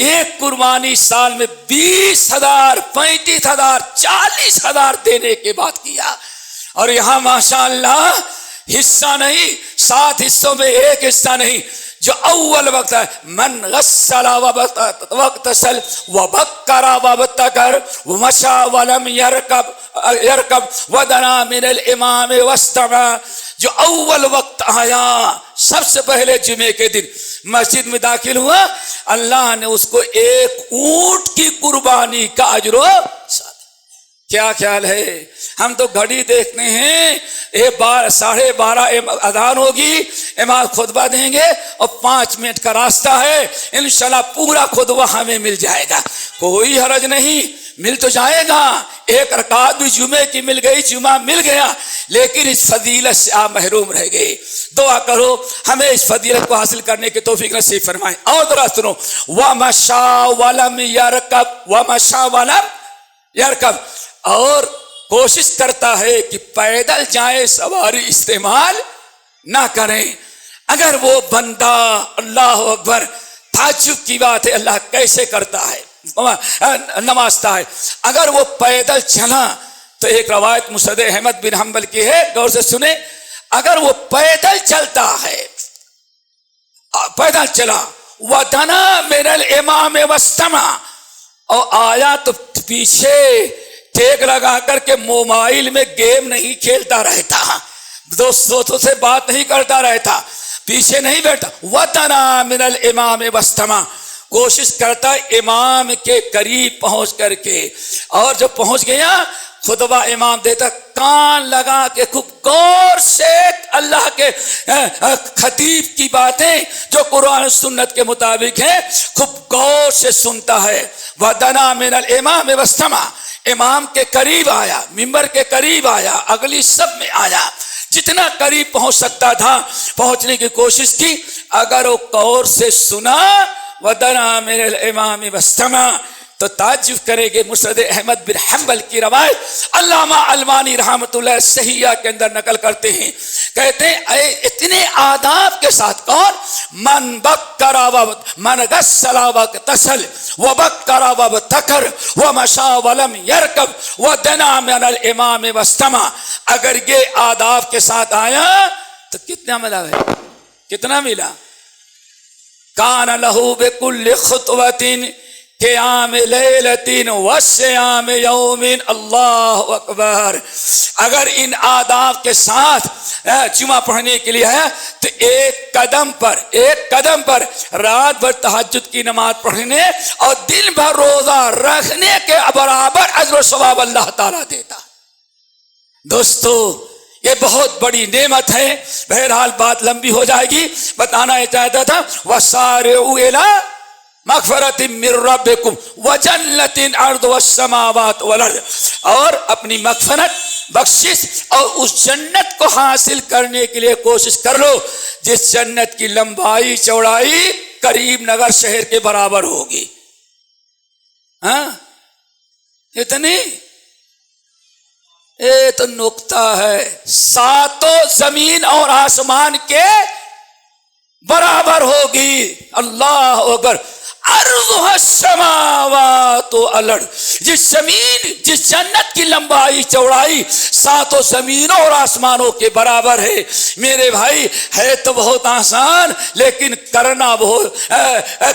S1: ایک قربانی سال میں 20,000 35,000 40,000 دینے کے بعد کیا، اور یہاں ماشاءاللہ حصہ نہیں، 7 حصوں میں ایک حصہ نہیں، جو اول وقت ہے من غسل واغتسل وبکر وابتکر ومشى ولم يركب ودنا من الامام واستمع، جو اول وقت آیا، سب سے پہلے جمعے کے دن مسجد میں داخل ہوا، اللہ نے اس کو ایک اونٹ کی قربانی کا اجر و ثواب۔ کیا خیال ہے؟ ہم تو گھڑی دیکھتے ہیں، 12:30 اذان ہوگی، امام خطبہ دیں گے اور 5 منٹ کا راستہ ہے، انشاءاللہ پورا خطبہ ہمیں مل جائے گا، کوئی حرج نہیں، مل تو جائے گا، 1 رکعت بھی جمعے کی مل گئی، جمعہ مل گیا، لیکن اس فضیلت سے آپ محروم رہ گئے۔ دعا کرو ہمیں اس فضیلت کو حاصل کرنے کی توفیق نصیب فرمائے۔ اور ذرا سنو، وَمَشَى وَلَمْ يَرْكَبْ وَمَشَى وَلَمْ يَرْكَبْ، اور کوشش کرتا ہے کہ پیدل جائے، سواری استعمال نہ کریں۔ اگر وہ بندہ، اللہ اکبر، تعجب کی بات ہے، اللہ کیسے کرتا ہے، نوازتا ہے، اگر وہ پیدل چلا تو ایک روایت مسند احمد بن حنبل کی ہے، غور سے سنیں، اگر وہ پیدل چلتا ہے، پیدل چلا، وَدَنَا مِنَ الْإِمَامِ وَاسْتَمَعَ، اور آیا تو پیچھے ٹیک لگا کر کے موبائل میں گیم نہیں کھیلتا رہتا، دوستوں سے بات نہیں کرتا رہتا، پیچھے نہیں بیٹھتا، وَدَنَا مِنَ الْإِمَامِ وَاسْتَمَعَ، کوشش کرتا امام کے قریب پہنچ کر کے، اور جب پہنچ گیا خطبہ امام دیتا، کان لگا کے خوب غور سے اللہ کے خطیب کی باتیں جو قرآن و سنت کے مطابق ہیں خوب غور سے سنتا ہے۔ وَدَنَا مِنَ الْإِمَامِ وَاسْتَمَعَ، امام کے قریب آیا، ممبر کے قریب آیا، اگلی صف میں آیا، جتنا قریب پہنچ سکتا تھا پہنچنے کی کوشش کی، اگر وہ غور سے سنا وَدَنَا مِنَ الْإِمَامِ وَاسْتَمَعَ، تو تعجب کریں گے مسند احمد بن حنبل کی روایت علامہ البانی رحمۃ اللہ صحیحہ کے اندر نقل کرتے ہیں، کہتے ہیں اتنے آداب کے ساتھ کون؟ من بکر من غسل واغتسل وبکر وابتکر ومشى ولم يركب ودنا من الامام واستمع، اگر یہ آداب کے ساتھ آیا تو کتنا ملا ہے؟ کتنا ملا؟ کان لہو بکل خطوۃ قیام لیلۃ وصیام یوم، اللہ اکبر۔ اگر ان آداب کے ساتھ جمعہ پڑھنے کے لیے ہے تو ایک قدم پر رات بھر تہجد کی نماز پڑھنے اور دن بھر روزہ رکھنے کے برابر اجر و ثواب اللہ تعالیٰ دیتا۔ دوستو یہ بہت بڑی نعمت ہے۔ بہرحال بات لمبی ہو جائے گی، بتانا یہ چاہتا تھا وَسَارِعُوا إِلَىٰ مغفرت من ربکم وجنت عرضها السماوات والارض، اور اپنی مغفرت بخشش اور اس جنت کو حاصل کرنے کے لیے کوشش کر لو جس جنت کی لمبائی چوڑائی کریم نگر شہر کے برابر ہوگی۔ ہاں اتنی یہ تو نکتہ ہے، ساتوں زمین اور آسمان کے برابر ہوگی۔ اللہ اکبر۔ ارضها السماوات والارض، جس جنت کی لمبائی چوڑائی ساتوں زمینوں اور آسمانوں کے برابر ہے۔ میرے بھائی ہے تو بہت آسان، لیکن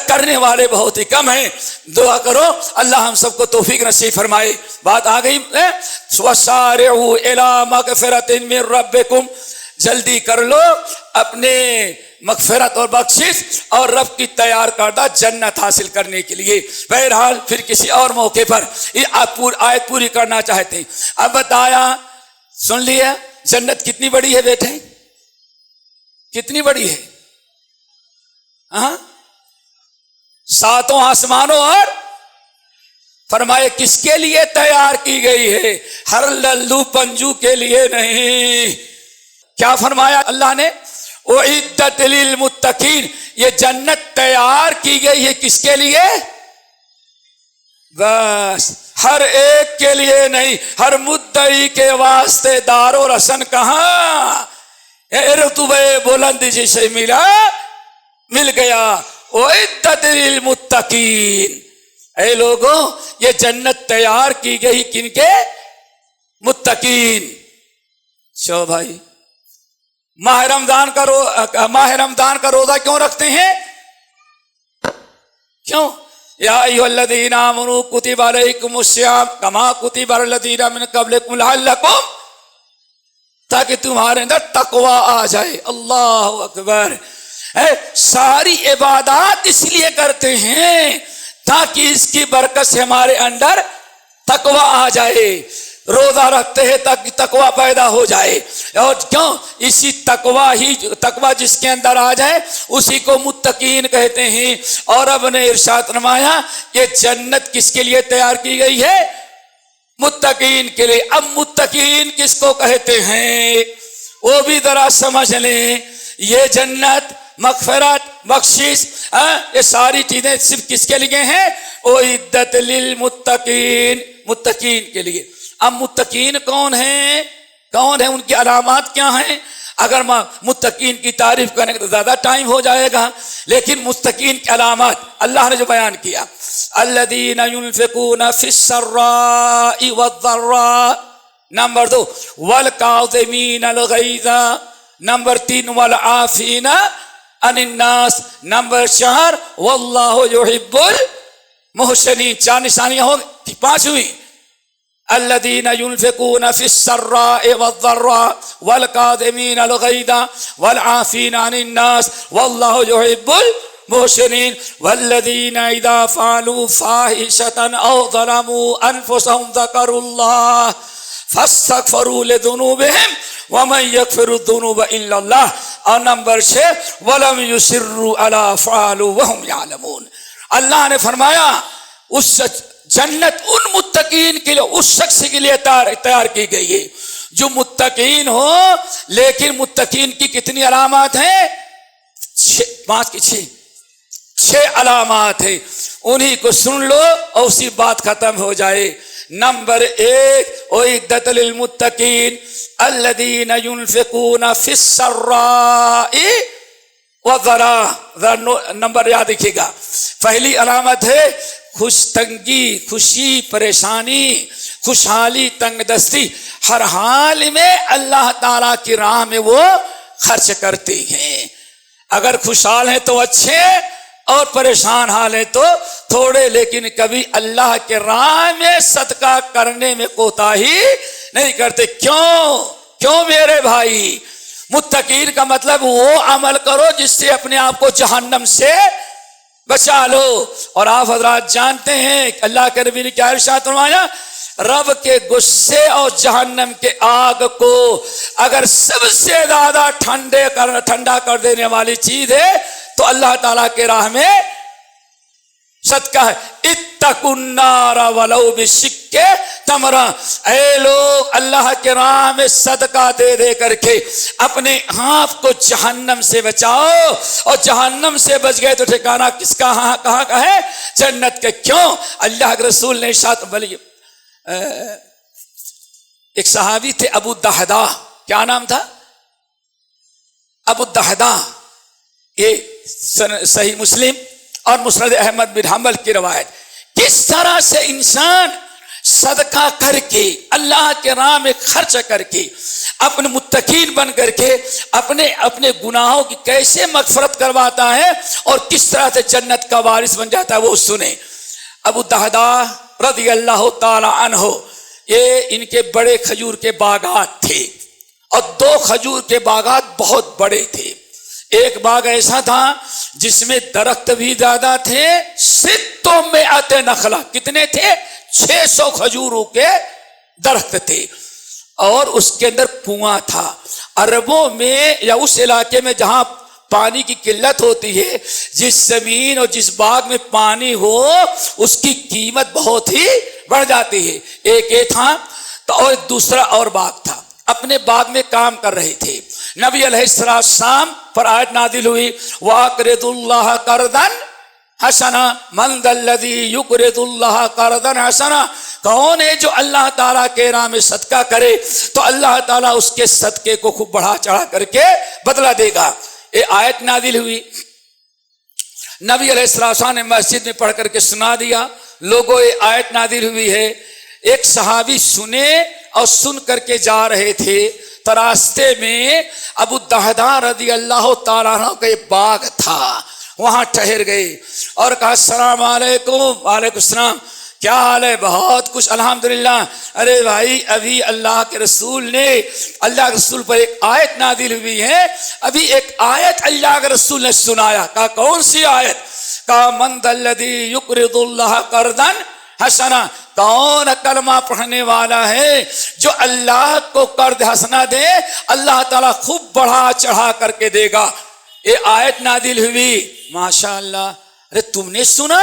S1: کرنے والے بہت ہی کم ہیں۔ دعا کرو اللہ ہم سب کو توفیق نصیب فرمائے۔ بات آ گئی وَسَارِعُوا إِلَىٰ مَغْفِرَةٍ مِّن رَبِّكُمْ، جلدی کر لو اپنے مغفرت اور بخشش اور رب کی تیار کردہ جنت حاصل کرنے کے لیے۔ بہرحال پھر کسی اور موقع پر یہ آیت پوری کرنا چاہتے ہیں۔ اب بتایا، سن لیا جنت کتنی بڑی ہے بیٹے؟ کتنی بڑی ہے؟ ہاں ساتوں آسمانوں، اور فرمائے کس کے لیے تیار کی گئی ہے؟ ہر للو پنجو کے لیے نہیں۔ کیا فرمایا اللہ نے؟ اعدت للمتقین، یہ جنت تیار کی گئی ہے کس کے لیے؟ بس ہر ایک کے لیے نہیں، ہر مدعی کے واسطے دار و رسن کہاں؟ رتبہ بلند جسے مل گیا۔ اعدت للمتقین، اے لوگوں یہ جنت تیار کی گئی کن کے؟ متقین۔ شو بھائی ماہ رمضان کا روزہ کیوں رکھتے ہیں؟ کیوں؟ یا ایھا الذین آمنوا کتب علیکم الصیام کما کتب علی الذین من قبلکم لعلکم، تاکہ تمہارے اندر تقوی آ جائے۔ اللہ اکبر۔ ساری عبادات اس لیے کرتے ہیں تاکہ اس کی برکت سے ہمارے اندر تقوی آ جائے۔ روزہ رکھتے ہیں تاکہ تقوی پیدا ہو جائے، اور کیوں؟ اسی تقوی جس کے اندر آ جائے اسی کو متقین کہتے ہیں۔ اور اب نے ارشاد فرمایا کہ جنت کس کے لیے تیار کی گئی ہے؟ متقین کے لیے۔ اب متقین کس کو کہتے ہیں وہ بھی ذرا سمجھ لیں۔ یہ جنت، مغفرت، بخشش، یہ ساری چیزیں صرف کس کے لیے ہیں؟ اعدت للمتقین، متقین کے لیے۔ اب متقین کون ہیں؟ ان کی علامات کیا ہیں؟ اگر متقین کی تعریف کرنے کا تو زیادہ ٹائم ہو جائے گا، لیکن متقین کی علامات اللہ نے جو بیان کیا، الذین ينفقون فی السراء والضراء، نمبر 2 والکاظمین الغیظ، نمبر 3 والعافین عن الناس، نمبر 4 واللہ یحب المحسنین۔ 4 نشانیاں ہو گئی، 5 ہوئی۔ الذین ينفقون فی السراء والضراء والکاظمین الغیظ والعافین عن الناس واللہ یحب المحسنین والذین اذا فعلوا فاحشة او ظلموا انفسهم ذکروا اللہ فاستغفروا لذنوبهم ومن یغفر الذنوب الا اللہ، اور نمبر 6 ولم یصروا علی فعلوا وهم یعلمون۔ اللہ نے فرمایا اس جنت ان متقین کے لیے، اس شخص کے لیے تیار کی گئی ہے جو متقین ہو۔ لیکن متقین کی کتنی علامات ہیں؟ 5 کی 6۔ 6 علامات ہیں، انہی کو سن لو اور اسی بات ختم ہو جائے۔ نمبر 1، اعدت للمتقین الذین ینفقون فی السراء والضراء۔ نمبر یاد رکھیے گا، پہلی علامت ہے خوش تنگی، خوشی، پریشانی، خوشحالی، تنگ دستی، ہر حال میں اللہ تعالیٰ کی راہ میں وہ خرچ کرتے ہیں۔ اگر خوشحال ہیں تو اچھے اور پریشان حال ہے تو تھوڑے، لیکن کبھی اللہ کے راہ میں صدقہ کرنے میں کوتاہی نہیں کرتے۔ کیوں میرے بھائی؟ متقین کا مطلب وہ عمل کرو جس سے اپنے آپ کو جہنم سے بچا لو۔ اور آپ حضرات جانتے ہیں کہ اللہ کے نبی نے کیا ارشاد فرمایا؟ رب کے غصے اور جہنم کے آگ کو اگر سب سے زیادہ ٹھنڈا کر دینے والی چیز ہے تو اللہ تعالیٰ کے راہ میں صدقہ ہے۔ اتقوا النار ولو بشق تمرہ، اے لوگ اللہ کے راہ میں صدقہ دے دے کر کے اپنے آپ کو جہنم سے بچاؤ، اور جہنم سے بچ گئے تو ٹھکانہ کس کا کہاں کا ہے؟ جنت کے۔ کیوں؟ اللہ کے رسول نے ارشاد فرمایا، ایک صحابی تھے ابو الدحداء، کیا نام تھا؟ ابو الدحداء۔ یہ صحیح مسلم اور مسند احمد بن حنبل کی روایت۔ کس طرح سے انسان صدقہ کر کے اللہ کے راہ میں خرچ کر کے اپنے متقین بن کر کے اپنے گناہوں کی کیسے مغفرت کرواتا ہے اور کس طرح سے جنت کا وارث بن جاتا ہے، وہ سنیں۔ ابو الدحداء رضی اللہ تعالی عنہ، یہ ان کے بڑے کھجور کے باغات تھے، اور 2 کھجور کے باغات بہت بڑے تھے۔ ایک باغ ایسا تھا جس میں درخت بھی زیادہ تھے، 600 نخلا، کتنے تھے؟ 600 کھجوروں کے درخت تھے، اور اس کے اندر کنواں تھا۔ عربوں میں یا اس علاقے میں جہاں پانی کی قلت ہوتی ہے، جس زمین اور جس باغ میں پانی ہو اس کی قیمت بہت ہی بڑھ جاتی ہے۔ ایک یہ تھا تو اور دوسرا اور باغ تھا، اپنے باغ میں کام کر رہے تھے۔ نبی علیہ السلام پر آیت نازل ہوئی، وَأَقْرِضُوا اللَّهَ قَرْضًا حَسَنًا مَنْ ذَا الَّذِي يُقْرِضُ اللَّهَ قَرْضًا حَسَنًا۔ کون ہے جو اللہ تعالیٰ کے راہ میں صدقہ کرے تو اللہ تعالیٰ اس کے صدقے کو خوب بڑھا چڑھا کر کے بدلہ دے گا۔ یہ آیت نازل ہوئی، نبی علیہ السلام نے مسجد میں پڑھ کر کے سنا دیا، لوگوں یہ آیت نازل ہوئی ہے۔ ایک صحابی سنے اور سن کر کے جا رہے تھے، تو راستے میں ابو الدحداء رضی اللہ تعالیٰ عنہ کا ایک باغ تھا، وہاں ٹھہر گئے اور کہا السلام علیکم۔ وعلیکم السلام، کیا حال ہے؟ بہت کچھ الحمدللہ۔ ارے بھائی ابھی اللہ کے رسول پر ایک آیت نازل ہوئی ہے، ابھی ایک آیت اللہ کے رسول نے سنایا۔ کہا کون سی آیت؟ کہا من ذا الذی یقرض اللہ قرضا حسنا، کون کلمہ پڑھنے والا ہے جو اللہ کو قرض حسنا دے، اللہ تعالیٰ خوب بڑھا چڑھا کر کے دے گا۔ یہ آیت نازل ہوئی، ماشاءاللہ۔ ارے تم نے سنا؟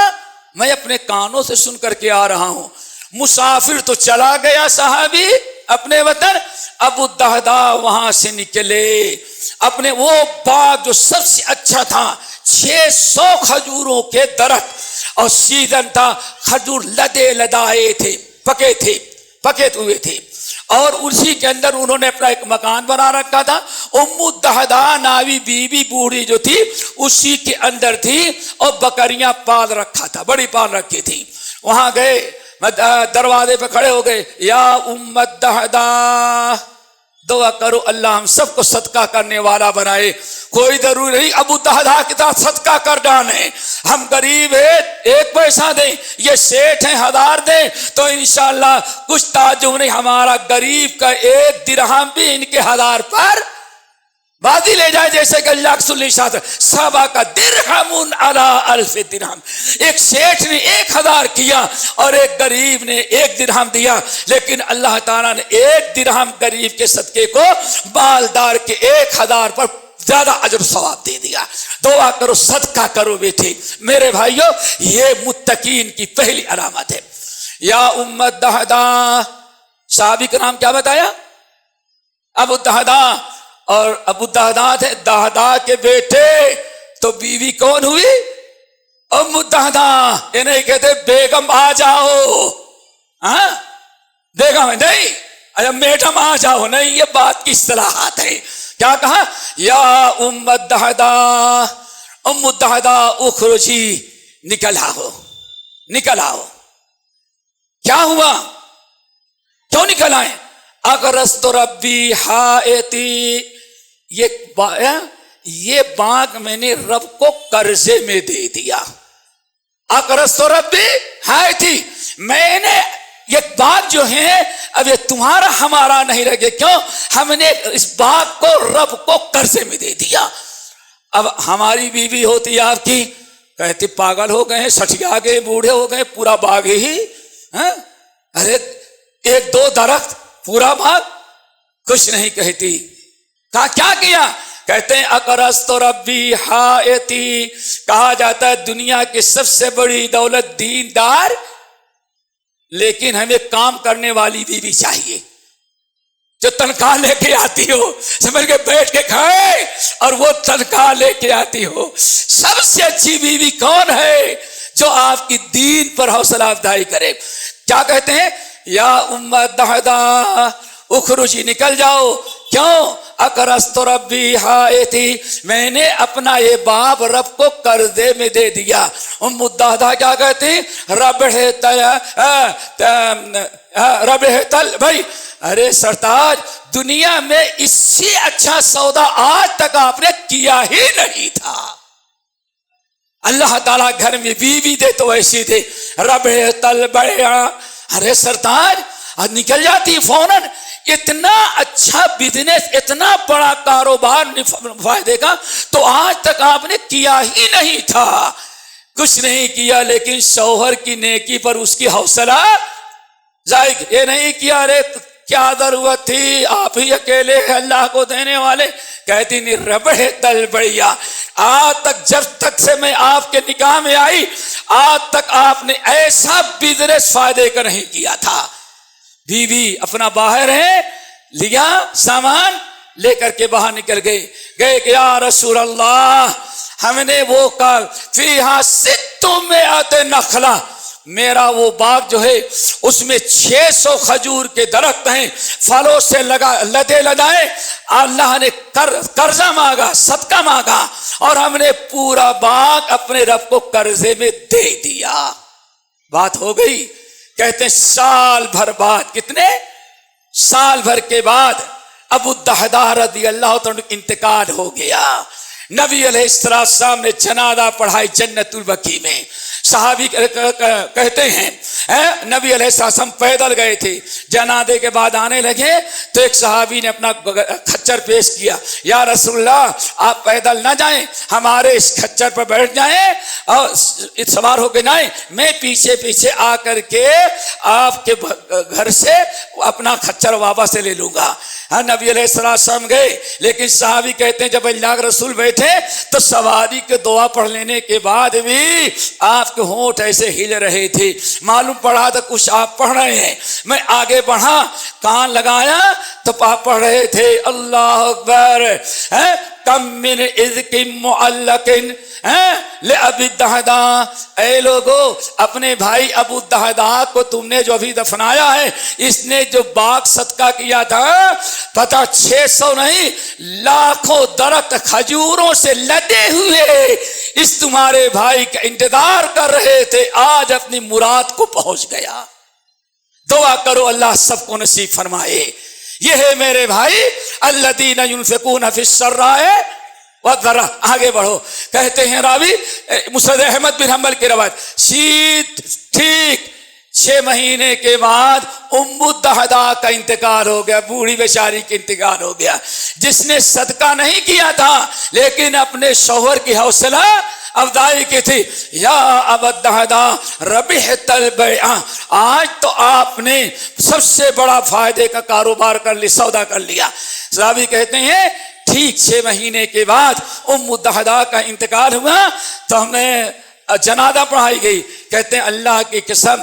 S1: میں اپنے کانوں سے سن کر کے آ رہا ہوں۔ مسافر تو چلا گیا صحابی اپنے وطن، ابو الدحداء وہاں سے نکلے، اپنے وہ باغ جو سب سے اچھا تھا، 600 کھجوروں کے درخت، اور سیزن تھا، کھجور لدے لدائے تھے، پکے ہوئے تھے، اور اسی کے اندر انہوں نے اپنا ایک مکان بنا رکھا تھا۔ ام الدحداء ناوی بیوی بوڑھی جو تھی اسی کے اندر تھی، اور بکریاں پال رکھا تھا، بڑی پال رکھی تھی۔ وہاں گئے، دروازے پہ کھڑے ہو گئے، یا ام الدحداء دعا کرو اللہ ہم سب کو صدقہ کرنے والا بنائے۔ کوئی ضروری نہیں ابو الدحداء کی طرح صدقہ کر ڈالیں، ہم غریب ہیں 1 پیسہ دیں، یہ سیٹھ ہیں 1000 دیں، تو انشاءاللہ کچھ تعجب نہیں، ہمارا غریب کا 1 درہم بھی ان کے 1000 پر بازی لے جائے، جیسے کہ اللہ کے رسول صلی صحابہ کا درہم علی 1000 درہم، ایک سیٹھ نے 1000 کیا اور ایک غریب نے 1 درہم دیا، لیکن اللہ تعالیٰ نے 1 درہم غریب کے صدقے کو مالدار کے 1000 پر زیادہ اجر و ثواب دے دیا۔ دعا کرو، صدقہ کرو بیٹے میرے بھائیو، یہ متقین کی پہلی علامت ہے۔ یا ام الدحداء، صحابی کا نام کیا بتایا؟ ابو الدحداء، اور ابو الدحداء تھے دحداء کے بیٹے، تو بیوی کون ہوئی؟ ام الدہدا انہیں کہتے بیگم آ جاؤ. ہاں بیگم نہیں، اچھا میڈم آ جاؤ نہیں، یہ بات کی اصطلاحات ہے. کیا کہا؟ یا ام الدہدا، ام الدہدا اخرجی، نکل آؤ نکل آؤ. کیا ہوا؟ کیوں نکل آئے؟ اغرست ربی حائتی، یہ باغ میں نے رب کو قرضے میں دے دیا. اغرست ربی حائتی، میں نے یہ باغ جو ہے اب یہ تمہارا ہمارا نہیں رہے. کیوں؟ ہم نے اس باغ کو رب کو قرضے میں دے دیا. اب ہماری بیوی ہوتی آپ کی، کہتی پاگل ہو گئے، سٹیا گئے، بوڑھے ہو گئے، پورا باغ ہی. ارے ایک دو درخت پورا باغ، کچھ نہیں کہتی. کہا کیا کیا؟ کہتے ہیں اقرضت ربی حائتی. کہا جاتا ہے دنیا کی سب سے بڑی دولت دیندار، لیکن ہمیں کام کرنے والی بیوی چاہیے جو تنخواہ لے کے آتی ہو، سمجھ کے بیٹھ کے کھائے اور وہ تنخواہ لے کے آتی ہو. سب سے اچھی بیوی کون ہے؟ جو آپ کی دین پر حوصلہ افزائی کرے. کیا کہتے ہیں؟ یا ام الدہدا اخرجی، نکل جاؤ. کیوں؟ اقرضت ربی حائتی، میں نے اپنا یہ باغ رب کو قرضے میں دے دیا. ام الدہدا کیا کہتے ہیں؟ رب تل بھائی، ارے سرتاج دنیا میں اس سے اچھا سودا آج تک آپ نے کیا ہی نہیں تھا. اللہ تعالیٰ گھر میں بیوی دے تو ایسی دے. رب تل بڑا، ارے سرتاج نکل جاتی فوراً. اتنا اچھا بزنس، اتنا بڑا کاروبار فائدے کا تو آج تک آپ نے کیا ہی نہیں تھا. کچھ نہیں کیا، لیکن شوہر کی نیکی پر اس کی حوصلہ ظاہر یہ نہیں کیا. ارے کیا ضرورت تھی، آپ ہی اکیلے اللہ کو دینے والے. کہتی نہیں رب تل بڑھیا، آج تک جب تک سے میں آپ کے نکاح میں آئی آج تک آپ نے ایسا بزنس فائدے کا نہیں کیا تھا. بیوی اپنا باہر ہے، لیا سامان لے کر کے باہر نکل گئے کہ یا رسول اللہ ہم نے وہ کہا فیہا 600 نخلا، میرا وہ باغ جو ہے اس میں 600 کھجور کے درخت ہیں، پھلوں سے لدے لدائے. اللہ نے قرضہ مانگا، صدقہ مانگا، اور ہم نے پورا باغ اپنے رب کو قرضے میں دے دیا. بات ہو گئی. کہتے ہیں سال بھر بعد، کتنے سال بھر کے بعد ابو الدہدا رضی اللہ عنہ انتقال ہو گیا. نبی علیہ السلام نے جنازہ پڑھائی جنت البقیع میں. صحابی کہتے ہیں نبی علیہ السلام پیدل گئے تھے، جنازے کے بعد آنے لگے تو ایک صحابی نے اپنا کھچر پیش کیا. یا رسول اللہ آپ پیدل نہ جائیں، ہمارے اس کھچر پر بیٹھ جائیں اور سوار ہو کے نہ آئیں، میں پیچھے پیچھے آ کر کے آپ کے گھر سے اپنا کھچر واپس لے لوں گا. نبی علیہ السلام گئے، لیکن صحابی کہتے ہیں جب اللہ کے رسول بیٹھے تو سواری کے دعا پڑھ لینے کے بعد بھی آپ کے ہونٹ ایسے ہل رہے تھے. معلوم پڑا تو کچھ آپ پڑھ رہے ہیں. میں آگے بڑھا، کان لگایا تو آپ پڑھ رہے تھے اللہ اکبر کم من اذک معلق لأبی الدہدا. اے لوگو اپنے بھائی ابو الدہدا کو تم نے جو ابھی دفنایا ہے، اس نے جو باغ صدقہ کیا تھا پتہ 600 نہیں لاکھوں درخت کھجوروں سے لدے ہوئے اس تمہارے بھائی کا انتظار کر رہے تھے، آج اپنی مراد کو پہنچ گیا. دعا کرو اللہ سب کو نصیب فرمائے. یہ ہے میرے بھائی الذین ينفقون فی السراء والضراء. آگے بڑھو. کہتے ہیں راوی مسند احمد بن حنبل کی روایت، ٹھیک 6 مہینے کے بعد ام الدہدا کا انتقال ہو گیا. بوڑھی بیچاری کا انتقال ہو گیا، جس نے صدقہ نہیں کیا تھا لیکن اپنے شوہر کی حوصلہ افزائی کی تھی. یا ابا الدہدا ربحت البیع، آج تو آپ نے سب سے بڑا فائدے کا کاروبار کر لی، سودا کر لیا. صحابی کہتے ہیں ٹھیک 6 مہینے کے بعد ام الدہدا کا انتقال ہوا تو ہمیں جنازہ پڑھائی گئی. کہتے ہیں اللہ کی قسم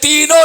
S1: 3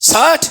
S1: 60?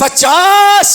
S1: 50,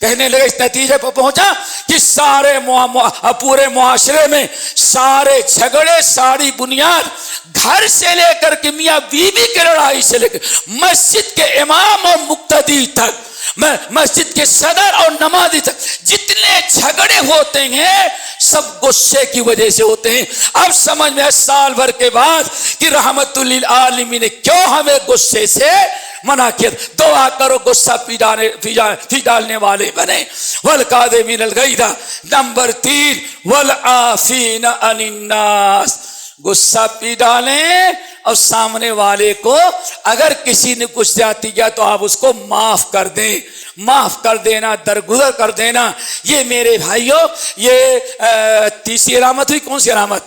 S1: کہنے لگے اس نتیجے پر پہنچا کہ پورے معاشرے میں سارے جھگڑے، ساری بنیاد گھر سے لے کر کے میاں بیوی کی لڑائی سے لے کر مسجد کے امام اور مقتدی تک، مسجد کے صدر اور نمازی تک جتنے جھگڑے ہوتے ہیں سب غصے کی وجہ سے ہوتے ہیں۔ اب سمجھ میں سال بھر کے بعد کہ رحمت للعالمین نے کیوں ہمیں غصے سے منع کیا۔ دعا کرو غصہ پی ڈالنے والے بنے۔ والکاظمین الغیظ، نمبر 3 والعافین عن الناس، غصہ پی ڈالیں اور سامنے والے کو اگر کسی نے کچھ زیادتی کیا تو آپ اس کو معاف کر دیں، معاف کر دینا، درگزر کر دینا۔ یہ میرے بھائیوں یہ تیسری علامت ہوئی۔ کون سی علامت؟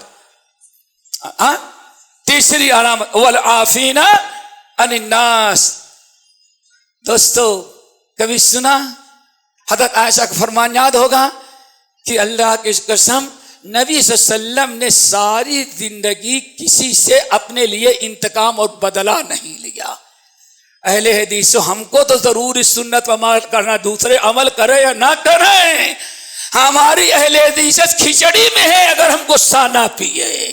S1: تیسری علامت والعافین عن الناس۔ دوستو کبھی سنا حضرت عائشہ کا فرمان یاد ہوگا کہ اللہ کی قسم نبی صلی اللہ علیہ وسلم نے ساری زندگی کسی سے اپنے لیے انتقام اور بدلہ نہیں لیا۔ اہل حدیث ہم کو تو ضرور اس سنت پر عمل کرنا، دوسرے عمل کرے یا نہ کریں، ہماری اہل حدیث کھچڑی میں ہے اگر ہم غصہ نہ پیے۔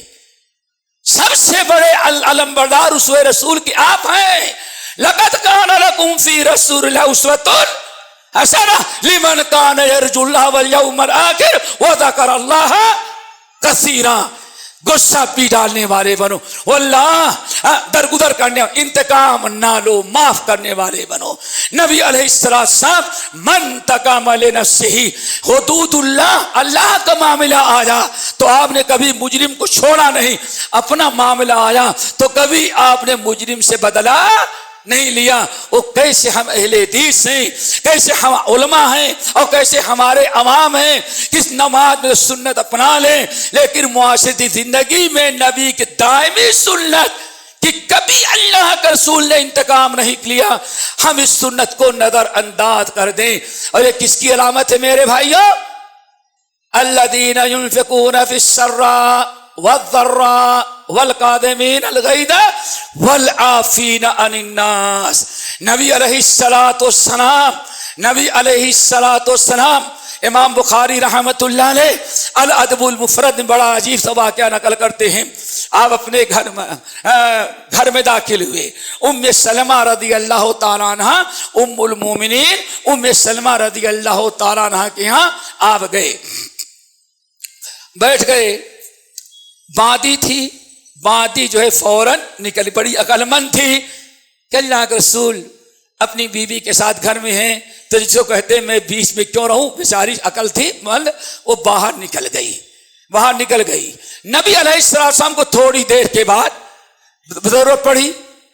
S1: سب سے بڑے علمبردار اسوہ رسول کی آپ ہیں۔ لقد کان لکم فی رسول اللہ اسوۃ حسنہ لمن کان یرجو اللہ والیوم الآخر وذکر اللہ کثیرا۔ غصہ پی ڈالنے والے بنو، واللہ درگزر کرنے، انتقام نہ لو، معاف کرنے والے بنو۔ نبی علیہ السلام من انتقم لنفسہ، حدود اللہ کا معاملہ آیا تو آپ نے کبھی مجرم کو چھوڑا نہیں، اپنا معاملہ آیا تو کبھی آپ نے مجرم سے بدلہ نہیں لیا۔ وہ کیسے ہم اہل حدیث ہیں، کیسے ہم علماء ہیں اور کیسے ہمارے عوام ہیں، کس نماز میں سنت اپنا لیں لیکن معاشرتی زندگی میں نبی کی دائمی سنت کہ کبھی اللہ کا رسول نے انتقام نہیں لیا، ہم اس سنت کو نظر انداز کر دیں۔ اور یہ کس کی علامت ہے میرے بھائیوں؟ الذین ينفقون فی السراء والضراء والکاظمین الغیظ والعافین عن الناس۔ نبی علیہ السلام امام بخاری رحمت اللہ علیہ الادب المفرد میں بڑا عجیب سا واقعہ نقل کرتے ہیں۔ آپ اپنے گھر میں داخل ہوئے، ام سلمہ رضی اللہ تعالیٰ عنہ، ام المومنین ام سلمہ رضی اللہ تعالیٰ عنہ کے یہاں آپ گئے، بیٹھ گئے۔ باندی تھی، باندی جو ہے فوراً نکل پڑی، عقل مند تھی کہ اللہ کے رسول اپنی بیوی کے ساتھ گھر میں ہیں تو جس کو کہتے ہیں میں بیچ میں کیوں رہوں، بیچاری عقل تھی، وہ باہر نکل گئی۔ نبی علیہ السلام کو تھوڑی دیر کے بعد ضرورت پڑی،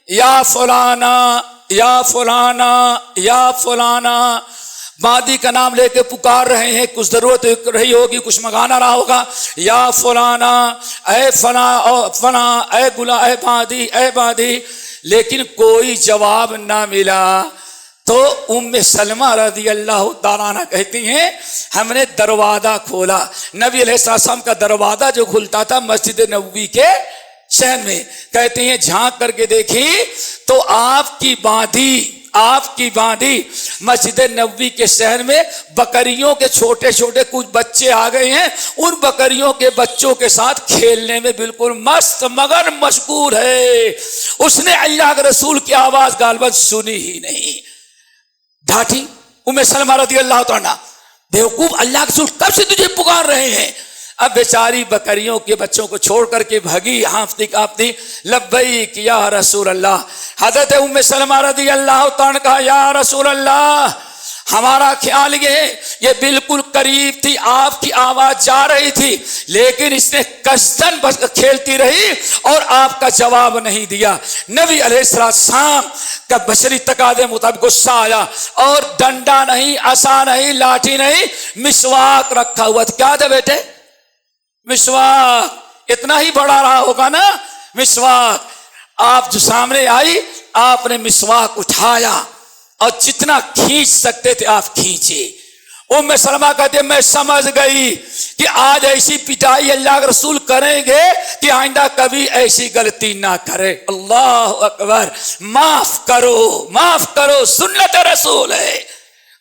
S1: یا فلانا یا فلانا یا فلانا، باندی کا نام لے کے پکار رہے ہیں، کچھ ضرورت رہی ہوگی، کچھ منگانا رہا ہوگا، یا فلانا، اے فنا فنا، اے گلا، اے باندی، لیکن کوئی جواب نہ ملا۔ تو ام سلمہ رضی اللہ تعالیٰ عنہ کہتی ہیں ہم نے دروازہ کھولا، نبی علیہ السلام کا دروازہ جو کھلتا تھا مسجد نبوی کے شہر میں، کہتے ہیں جھانک کر کے دیکھی تو آپ کی باندی مسجد نبوی کے شہر میں بکریوں کے چھوٹے چھوٹے کچھ بچے آ گئے ہیں، ان بکریوں کے بچوں کے ساتھ کھیلنے میں بالکل مست مگر مشغول ہے۔ اس نے اللہ کے رسول کی آواز غالباً سنی ہی نہیں، ڈھاٹی ام سلمہ رضی اللہ تعالیٰ، بیوقوف اللہ کے رسول کب سے تجھے پکار رہے ہیں؟ اب بیچاری بکریوں کے بچوں کو چھوڑ کر کے بھگی، ہانفتی کانپتی، لبیک یا رسول اللہ۔ حضرت ام سلمہ رضی اللہ تعالیٰ کہا یا رسول اللہ، ہمارا خیال یہ بالکل قریب تھی، آپ کی آواز جا رہی تھی لیکن اس نے قصداً کھیلتی رہی اور آپ کا جواب نہیں دیا۔ نبی علیہ السلام کا بشری تقاضے مطابق غصہ آیا اور ڈنڈا نہیں، عصا نہیں، لاٹھی نہیں، مسواک رکھا ہوا تھا۔ کیا تھا بیٹے؟ مسواک، اتنا ہی بڑا رہا ہوگا نا مسواک۔ آپ جو سامنے آئی، آپ نے مسواک اٹھایا اور جتنا کھینچ سکتے تھے آپ کھینچے۔ ام سلمہ کہتے میں سمجھ گئی کہ آج ایسی پٹائی اللہ کے رسول کریں گے کہ آئندہ کبھی ایسی غلطی نہ کرے۔ اللہ اکبر، معاف کرو، سنت رسول ہے۔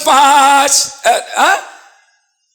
S1: 5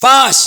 S1: 5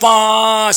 S1: 5,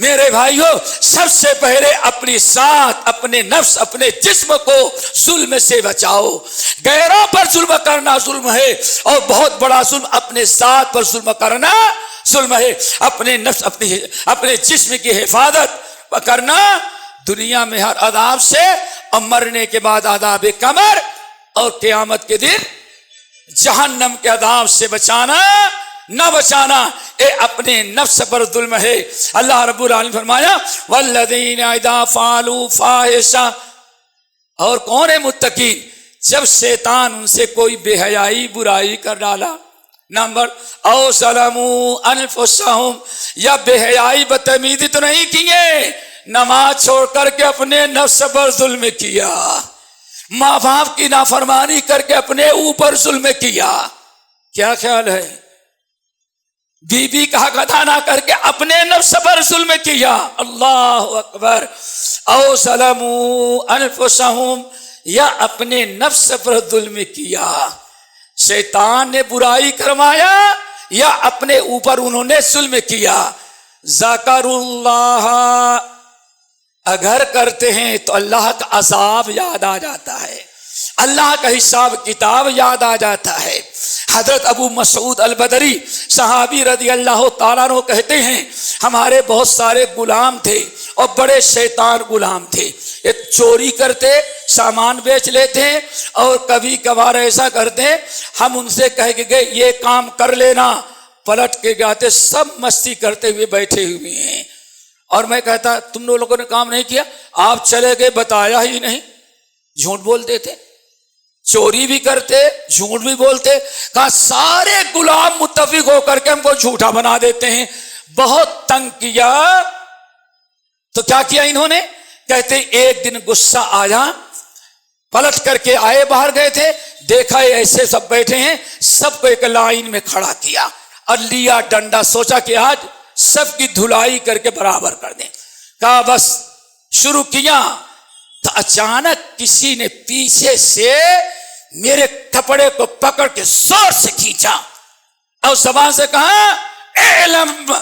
S1: میرے بھائیوں سب سے پہلے اپنی ذات، اپنے نفس، اپنے جسم کو ظلم سے بچاؤ. غیروں پر ظلم کرنا ظلم ہے، اور بہت بڑا ظلم اپنے ذات پر ظلم کرنا ظلم ہے. اپنے نفس، اپنے جسم کی حفاظت کرنا دنیا میں ہر عذاب سے، اور مرنے کے بعد عذاب قبر، اور قیامت کے دن جہنم کے عذاب سے بچانا نہ بچانا، اے اپنے نفس پر ظلم ہے. اللہ رب العالمین فرمایا والذین اذا فعلوا فاحشہ، اور کون ہے متقین؟ جب شیطان ان سے کوئی بے حیائی برائی کر ڈالا، نمبر او ظلموا انفسہم، یا بے حیائی بدتمیزی تو نہیں کیے، نماز چھوڑ کر کے اپنے نفس پر ظلم کیا، ماں باپ کی نافرمانی کر کے اپنے اوپر ظلم کیا. کیا خیال ہے؟ بیوی کا حق ادا نہ کر کے اپنے نفس پر ظلم کیا. اللہ اکبر. او ظلموا انفسہم، یا اپنے نفس پر ظلم کیا. شیطان نے برائی کروایا یا اپنے اوپر انہوں نے ظلم کیا. ذکر اللہ، اگر کرتے ہیں تو اللہ کا عذاب یاد آ جاتا ہے، اللہ کا حساب کتاب یاد آ جاتا ہے. حضرت ابو مسعود البدری صحابی رضی اللہ تعالیٰ عنہ کہتے ہیں ہمارے بہت سارے غلام تھے اور بڑے شیطان غلام تھے. یہ چوری کرتے، سامان بیچ لیتے، اور کبھی کبھار ایسا کرتے ہم ان سے کہہ کے گئے یہ کام کر لینا، پلٹ کے جاتے سب مستی کرتے ہوئے بیٹھے ہوئے ہیں. اور میں کہتا تم لوگوں نے کام نہیں کیا، آپ چلے گئے بتایا ہی نہیں. جھوٹ بولتے تھے، چوری بھی کرتے، جھوٹ بھی بولتے. کہا سارے غلام متفق ہو کر کے ہم کو جھوٹا بنا دیتے ہیں. بہت تنگ کیا تو کیا کیا انہوں نے؟ کہتے ایک دن غصہ آیا، پلٹ کر کے آئے، باہر گئے تھے، دیکھا ایسے سب بیٹھے ہیں، سب کو ایک لائن میں کھڑا کیا اور لیا ڈنڈا، سوچا کہ آج سب کی دھلائی کر کے برابر کر دیں. کہا بس شروع کیا تو اچانک کسی نے پیچھے سے میرے کپڑے کو پکڑ کے زور سے کھینچا اور زبان سے کہا اعلم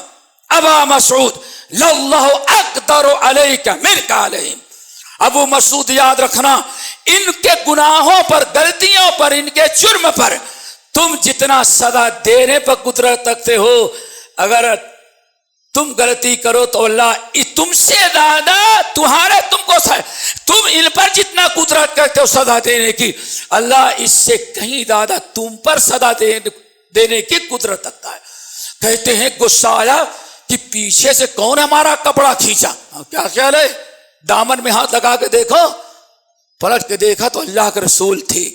S1: ابا مسعود للہ اقدر علیک منک علیہم. ابو مسعود یاد رکھنا، ان کے گناہوں پر، غلطیوں پر، ان کے جرم پر تم جتنا سزا دینے پر قدرت رکھتے ہو، اگر تم غلطی کرو تو اللہ تم سے زیادہ تم ان پر جتنا قدرت کرتے ہو سزا دینے کی، اللہ اس سے کہیں زیادہ تم پر سزا دینے کی قدرت رکھتا ہے. کہتے ہیں غصہ آیا کہ پیچھے سے کون ہمارا کپڑا کھینچا. کیا خیال ہے؟ دامن میں ہاتھ لگا کے دیکھو، پلٹ کے دیکھا تو اللہ کے رسول تھے.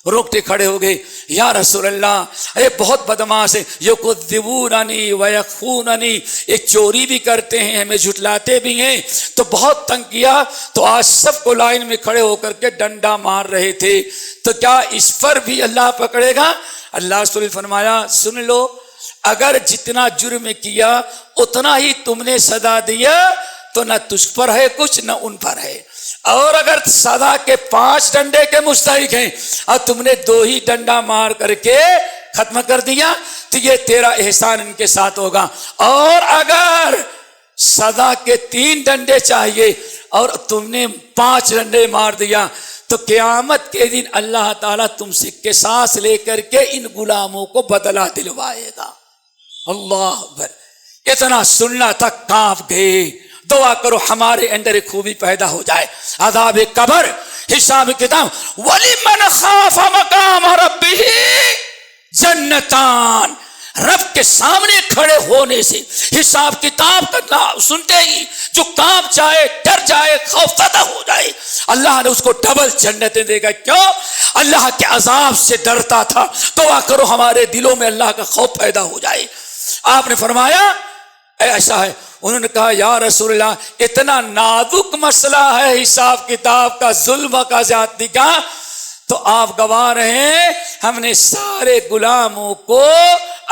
S1: روکتے کھڑے ہو گئے، یا رسول اللہ اے بہت بدماش ہے، یکذبوننی ویخوننی، ایک چوری بھی کرتے ہیں، ہمیں جھٹلاتے بھی ہیں. تو بہت تنگ کیا تو آج سب کو لائن میں کھڑے ہو کر کے ڈنڈا مار رہے تھے. تو کیا اس پر بھی اللہ پکڑے گا؟ اللہ رسول فرمایا سن لو، اگر جتنا جرم کیا اتنا ہی تم نے سزا دیا تو نہ تجھ پر ہے کچھ نہ ان پر ہے، اور اگر سزا کے 5 ڈنڈے کے مستحق ہیں اور تم نے 2 ہی ڈنڈا مار کر کے ختم کر دیا تو یہ تیرا احسان ان کے ساتھ ہوگا. اور اگر سزا کے 3 ڈنڈے چاہیے اور تم نے 5 ڈنڈے مار دیا تو قیامت کے دن اللہ تعالیٰ تم سے قصاص لے کر کے ان غلاموں کو بدلہ دلوائے گا. اللہ اکبر. اتنا سننا تک کانپ گئے. دعا کرو ہمارے اندر ایک خوبی پیدا ہو جائے. عذاب قبر، حساب کتاب. وَلِمَنْ خَافَ مَقَامَ رَبِّهِ جنتان، رب کے سامنے کھڑے ہونے سے حساب کتاب کا نام سنتے ہی جو کانپ جائے، ڈر جائے، خوف زدہ ہو جائے، اللہ نے اس کو ڈبل جنتیں دے گا. کیوں؟ اللہ کے عذاب سے ڈرتا تھا. دعا کرو ہمارے دلوں میں اللہ کا خوف پیدا ہو جائے. آپ نے فرمایا ایسا ہے. انہوں نے کہا یا رسول اللہ اتنا نازک مسئلہ ہے حساب کتاب کا، ظلم کا، زیادتی کا، تو آپ گواہ رہے ہیں ہم نے سارے غلاموں کو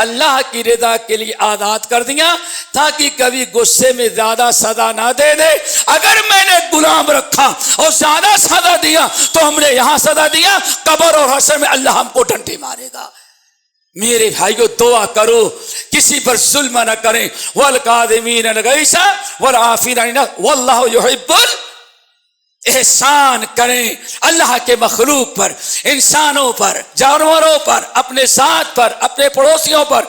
S1: اللہ کی رضا کے لیے آزاد کر دیا تاکہ کبھی غصے میں زیادہ سزا نہ دے دے. اگر میں نے غلام رکھا اور زیادہ سزا دیا تو ہم نے یہاں سزا دیا، قبر اور حشر میں اللہ ہم کو ڈنڈے مارے گا. میرے بھائیو دعا کرو کسی پر ظلم نہ کریں، والکاظمین الغیظ والعافین عن الناس واللہ یحب احسان کریں اللہ کے مخلوق پر، انسانوں پر، جانوروں پر، اپنے ساتھ پر، اپنے پڑوسیوں پر،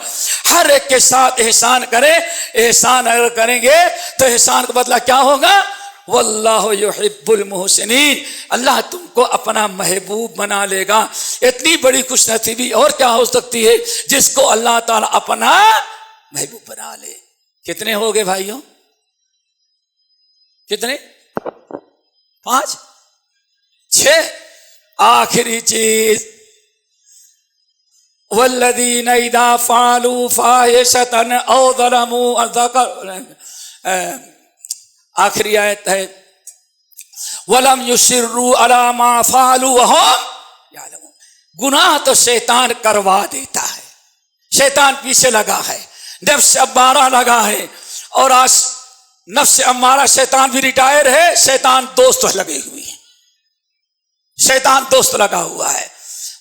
S1: ہر ایک کے ساتھ احسان کریں۔ احسان اگر کریں گے تو احسان کا بدلہ کیا ہوگا؟ واللہ یحب المحسنین، اللہ تم کو اپنا محبوب بنا لے گا۔ اتنی بڑی خوش نصیبی اور کیا ہو سکتی ہے جس کو اللہ تعالیٰ اپنا محبوب بنا لے۔ کتنے ہو گئے بھائیوں؟ کتنے؟ 5 6۔ آخری چیز، والذین اذا فعلوا فاحشۃ او ظلموا آخری آیت ہے وَلَمْ يُصِرُّوا عَلَىٰ مَا فَعَلُوا وَهُمْ يَعْلَمُونَ۔ گناہ تو شیطان کروا دیتا ہے، شیطان پیچھے لگا ہے، نفس امارہ لگا ہے، اور آج نفس امارہ شیطان بھی ریٹائر ہے، شیطان دوست لگے ہوئے ہیں، شیطان دوست لگا ہوا ہے۔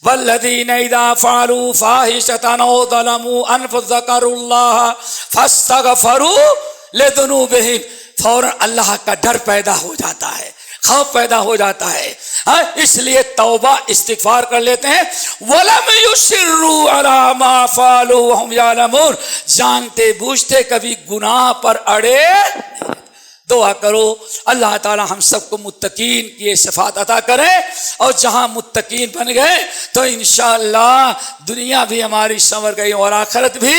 S1: والذین اذا فعلوا فاحشۃ او ظلموا انفسهم ذکروا اللہ فاستغفروا لذنوبہم، فوراً اللہ کا ڈر پیدا ہو جاتا ہے، خوف پیدا ہو جاتا ہے، اس لیے توبہ استغفار کر لیتے ہیں۔ وَلَمْ يُصِرُّوا عَلَىٰ مَا فَعَلُوا وَهُمْ يَعْلَمُونَ، جانتے بوجھتے کبھی گناہ پر اڑے۔ دعا کرو اللہ تعالی ہم سب کو متقین کی صفات عطا کرے، اور جہاں متقین بن گئے تو انشاءاللہ دنیا بھی ہماری سنور گئی اور آخرت بھی۔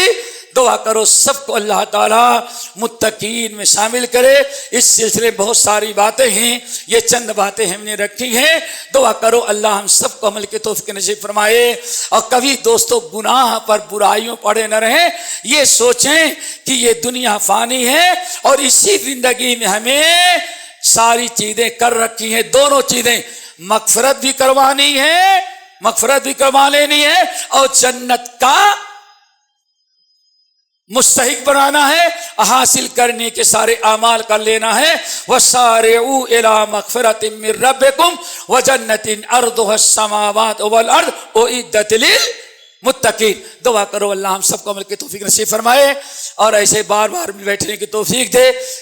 S1: دعا کرو سب کو اللہ تعالیٰ متقین میں شامل کرے۔ اس سلسلے میں بہت ساری باتیں ہیں، یہ چند باتیں ہم نے رکھی ہیں۔ دعا کرو اللہ ہم سب کو عمل کی توفیق نصیب فرمائے، اور کبھی دوستو گناہ پر برائیوں پڑے نہ رہیں، یہ سوچیں کہ یہ دنیا فانی ہے اور اسی زندگی میں ہمیں ساری چیزیں کر رکھی ہیں، دونوں چیزیں، مغفرت بھی کروانی ہے، مغفرت بھی کروا لینی ہے، اور جنت کا مستحق بنانا ہے، حاصل کرنے کے سارے اعمال کر لینا ہے۔ وَسَارِعُوا إِلَىٰ مَغْفِرَةٍ مِّن رَّبِّكُمْ وَجَنَّةٍ عَرْضُهَا السَّمَاوَاتُ وَالْأَرْضُ أُعِدَّتْ لِلْمُتَّقِينَ۔ دعا کرو اللہ ہم سب کو عمل کی توفیق نصیب فرمائے، اور ایسے بار بار بیٹھنے کی توفیق دے۔